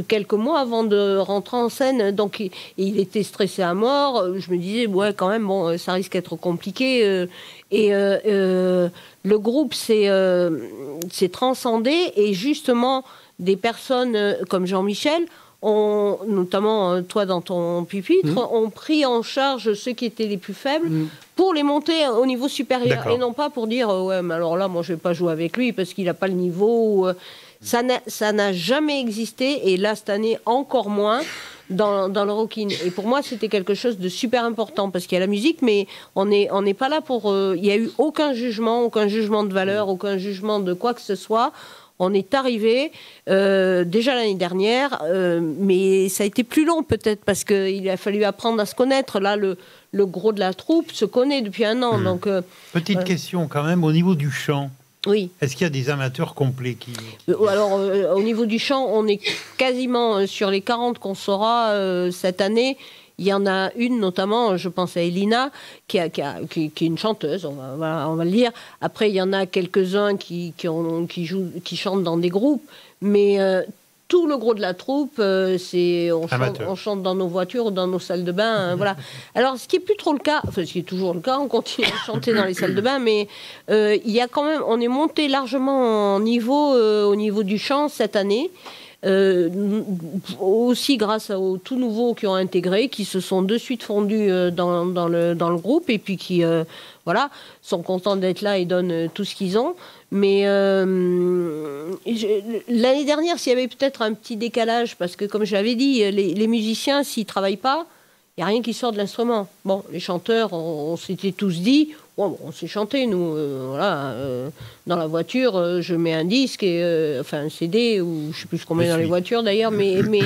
[SPEAKER 2] quelques mois avant de rentrer en scène. Donc, il était stressé à mort. Je me disais, ouais, quand même, bon, ça risque d'être compliqué. Le groupe s'est transcendé. Et justement, des personnes comme Jean-Michel, notamment toi dans ton pupitre, ont pris en charge ceux qui étaient les plus faibles pour les monter au niveau supérieur.
[SPEAKER 1] D'accord.
[SPEAKER 2] Et non pas pour dire, ouais, mais alors là, moi, je vais pas jouer avec lui parce qu'il n'a pas le niveau. Ça n'a jamais existé. Et là, cette année, encore moins dans le Rockin. Et pour moi, c'était quelque chose de super important parce qu'il y a la musique, mais on n'est pas là pour... Il n'y a eu aucun jugement de valeur, aucun jugement de quoi que ce soit. On est arrivé déjà l'année dernière, mais ça a été plus long peut-être parce qu'il a fallu apprendre à se connaître. Là, le gros de la troupe se connaît depuis un an. Donc,
[SPEAKER 1] Petite question quand même, au niveau du chant,
[SPEAKER 2] Oui.
[SPEAKER 1] Est-ce qu'il y a des amateurs complets qui...
[SPEAKER 2] Alors, au niveau du chant, on est quasiment sur les 40 qu'on saura cette année. Il y en a une, notamment, je pense à Elina, qui est une chanteuse, on va le dire. Après, il y en a quelques-uns qui chantent dans des groupes. Mais tout le gros de la troupe, on chante dans nos voitures ou dans nos salles de bain. Voilà. Alors, ce qui n'est plus trop le cas, enfin, ce qui est toujours le cas, on continue à chanter dans les salles de bain, mais il y a quand même, on est monté largement en niveau, au niveau du chant cette année. Aussi grâce aux tout nouveaux qui ont intégré, qui se sont de suite fondus dans le groupe et puis qui sont contents d'être là et donnent tout ce qu'ils ont. Mais l'année dernière, s'il y avait peut-être un petit décalage, parce que comme je l'avais dit, les musiciens, s'ils ne travaillent pas, il n'y a rien qui sort de l'instrument. Bon, les chanteurs, on s'était tous dit, on sait chanter, nous, dans la voiture, je mets un disque, un CD, ou je ne sais plus ce qu'on met dans les voitures d'ailleurs, mais puis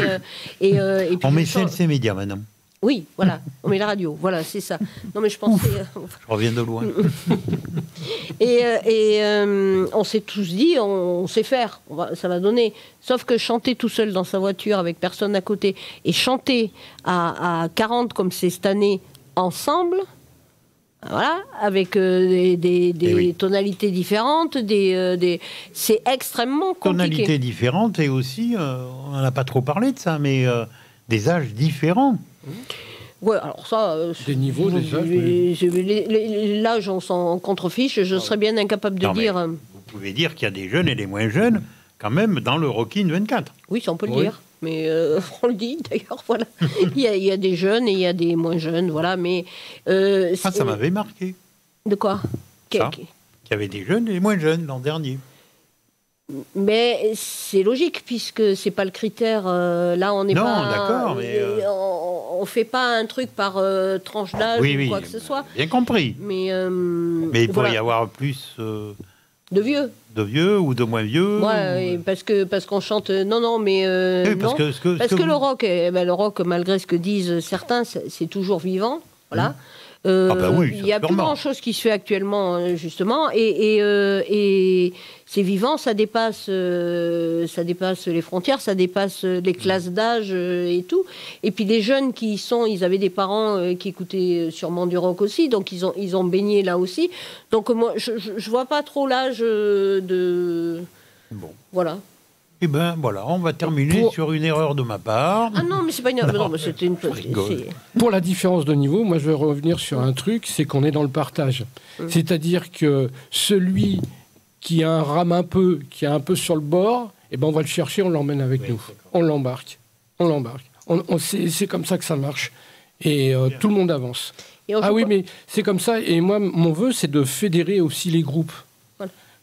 [SPEAKER 1] on met CLC Média maintenant.
[SPEAKER 2] Oui, voilà, on met la radio, voilà, c'est ça. Non, mais je pensais...
[SPEAKER 1] Je reviens de loin.
[SPEAKER 2] On s'est tous dit, on sait faire, ça va donner. Sauf que chanter tout seul dans sa voiture avec personne à côté, et chanter à 40 comme c'est cette année, ensemble, voilà, avec des tonalités différentes, c'est extrêmement compliqué.
[SPEAKER 1] Tonalités différentes et aussi, on n'en a pas trop parlé de ça, mais des âges différents.
[SPEAKER 2] Ouais, alors ça...
[SPEAKER 3] des niveaux, des âges.
[SPEAKER 2] L'âge, on s'en contrefiche, je serais bien incapable de dire...
[SPEAKER 1] Vous pouvez dire qu'il y a des jeunes et des moins jeunes, quand même, dans le Rockin 24.
[SPEAKER 2] Oui, ça on peut le dire. Mais on le dit d'ailleurs, voilà. Il y a des jeunes et il y a des moins jeunes, voilà. Mais
[SPEAKER 1] ça m'avait marqué.
[SPEAKER 2] De quoi?
[SPEAKER 1] Qu'il y avait des jeunes et des moins jeunes l'an dernier.
[SPEAKER 2] Mais c'est logique puisque c'est pas le critère. Là, on n'est pas.
[SPEAKER 1] Non, d'accord, mais
[SPEAKER 2] on fait pas un truc par tranche d'âge ou quoi que ce soit.
[SPEAKER 1] Bien compris.
[SPEAKER 2] Mais
[SPEAKER 1] il pourrait y avoir plus
[SPEAKER 2] de vieux.
[SPEAKER 1] De vieux ou de moins vieux.
[SPEAKER 2] Ouais, parce qu'on chante. Non, mais
[SPEAKER 1] parce
[SPEAKER 2] non.
[SPEAKER 1] que
[SPEAKER 2] le rock, malgré ce que disent certains, c'est toujours vivant. Voilà. Il n'y a plus grand-chose qui se fait actuellement, justement, et c'est vivant, ça dépasse les frontières, ça dépasse les classes d'âge et tout. Et puis les jeunes ils avaient des parents qui écoutaient sûrement du rock aussi, donc ils ont baigné là aussi. Donc moi, je vois pas trop l'âge de...
[SPEAKER 1] Bon.
[SPEAKER 2] Voilà.
[SPEAKER 1] Eh bien, voilà, on va terminer sur une erreur de ma part.
[SPEAKER 2] Ah non, mais c'est pas une erreur. Non, mais c'était une...
[SPEAKER 3] Pour la différence de niveau, moi, je vais revenir sur un truc, c'est qu'on est dans le partage. C'est-à-dire que celui qui a un rame un peu, qui est un peu sur le bord, eh ben, on va le chercher, on l'emmène avec nous. On l'embarque. C'est comme ça que ça marche. Et tout le monde avance. Oui, mais c'est comme ça. Et moi, mon vœu, c'est de fédérer aussi les groupes.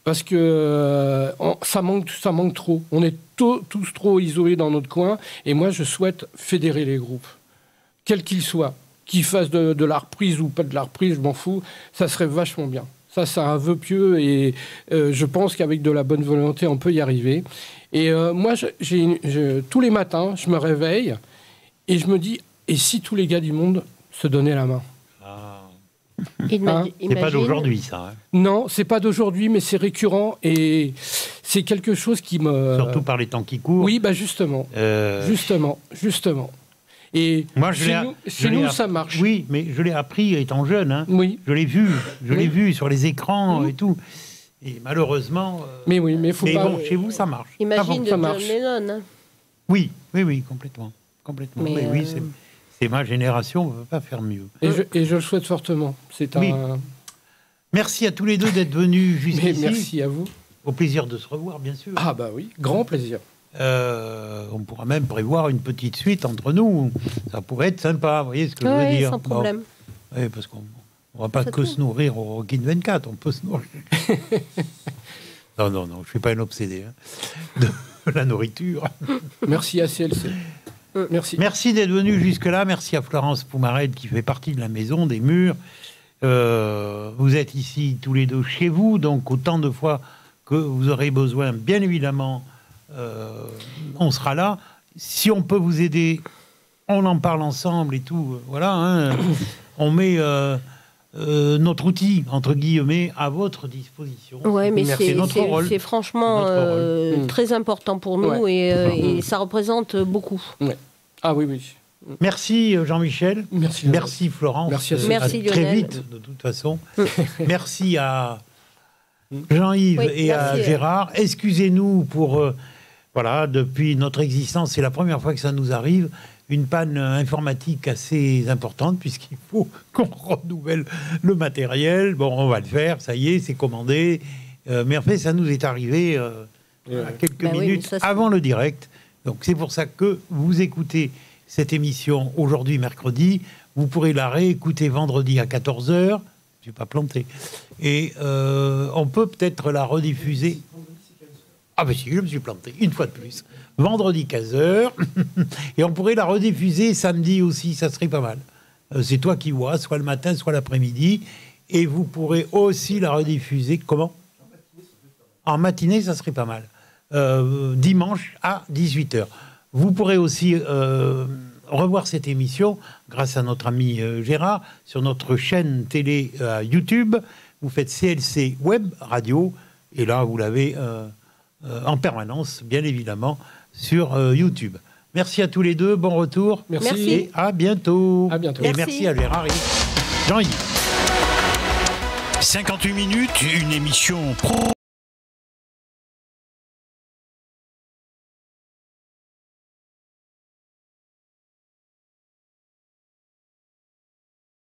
[SPEAKER 3] Parce que ça manque trop. On est tous trop isolés dans notre coin. Et moi, je souhaite fédérer les groupes, quels qu'ils soient. Qu'ils fassent de la reprise ou pas de la reprise, je m'en fous. Ça serait vachement bien. Ça, c'est un vœu pieux. Et je pense qu'avec de la bonne volonté, on peut y arriver. Et moi, tous les matins, je me réveille et je me dis, et si tous les gars du monde se donnaient la main?
[SPEAKER 1] C'est pas d'aujourd'hui, ça. Hein.
[SPEAKER 3] Non, c'est pas d'aujourd'hui, mais c'est récurrent et c'est quelque chose qui me...
[SPEAKER 1] Surtout par les temps qui courent.
[SPEAKER 3] Oui, justement. Justement. Et
[SPEAKER 1] moi,
[SPEAKER 3] chez nous, ça marche.
[SPEAKER 1] Oui, mais je l'ai appris étant jeune. Hein.
[SPEAKER 3] Oui.
[SPEAKER 1] Je l'ai vu sur les écrans et tout. Et malheureusement...
[SPEAKER 3] mais faut pas...
[SPEAKER 1] bon, chez vous, ça marche.
[SPEAKER 2] Imagine de John Lennon. Hein.
[SPEAKER 1] Oui, complètement. Mais oui, c'est ma génération, on ne peut pas faire mieux.
[SPEAKER 3] Et je le souhaite fortement.
[SPEAKER 1] Merci à tous les deux d'être venus jusqu'ici.
[SPEAKER 3] Merci à vous.
[SPEAKER 1] Au plaisir de se revoir, bien sûr.
[SPEAKER 3] Ah bah oui, grand plaisir.
[SPEAKER 1] On pourra même prévoir une petite suite entre nous. Ça pourrait être sympa, vous voyez ce que je veux dire.
[SPEAKER 2] Sans problème.
[SPEAKER 1] Oui, parce qu'on ne va pas se nourrir au Rockin 24, on peut se nourrir. Non, je ne suis pas un obsédé de la nourriture.
[SPEAKER 3] Merci à CLC.
[SPEAKER 1] Merci d'être venu jusque-là. Merci à Florence Poumarel qui fait partie de la maison, des murs. Vous êtes ici tous les deux chez vous, donc autant de fois que vous aurez besoin, bien évidemment, on sera là. Si on peut vous aider, on en parle ensemble et tout. Voilà, hein. On met notre outil, entre guillemets, à votre disposition.
[SPEAKER 2] Oui, mais
[SPEAKER 1] c'est
[SPEAKER 2] franchement très important pour nous et ça représente beaucoup.
[SPEAKER 3] Ouais. Ah oui, oui.
[SPEAKER 1] Merci Jean-Michel. Merci Florence.
[SPEAKER 2] Merci
[SPEAKER 1] très
[SPEAKER 2] Lionel.
[SPEAKER 1] vite, de toute façon. Merci à Jean-Yves et à Gérard. Excusez-nous pour... voilà, depuis notre existence, c'est la première fois que ça nous arrive. Une panne informatique assez importante, puisqu'il faut qu'on renouvelle le matériel. Bon, on va le faire, ça y est, c'est commandé. Mais en fait, ça nous est arrivé à quelques minutes avant le direct. Donc c'est pour ça que vous écoutez cette émission aujourd'hui, mercredi. Vous pourrez la réécouter vendredi à 14h. Je ne suis pas planté. Et on peut peut-être la rediffuser. Ah ben si, je me suis planté, une fois de plus. Vendredi 15h. Et on pourrait la rediffuser samedi aussi, ça serait pas mal. C'est toi qui vois, soit le matin, soit l'après-midi. Et vous pourrez aussi la rediffuser, comment ? En matinée, ça serait pas mal. Dimanche à 18h. Vous pourrez aussi revoir cette émission grâce à notre ami Gérard sur notre chaîne télé YouTube. Vous faites CLC Web Radio et là vous l'avez en permanence, bien évidemment, sur YouTube. Merci à tous les deux, bon retour.
[SPEAKER 2] Merci.
[SPEAKER 1] Et à bientôt.
[SPEAKER 3] À bientôt.
[SPEAKER 1] Et merci à Gérard et Jean-Yves.
[SPEAKER 5] 58 minutes, une émission pro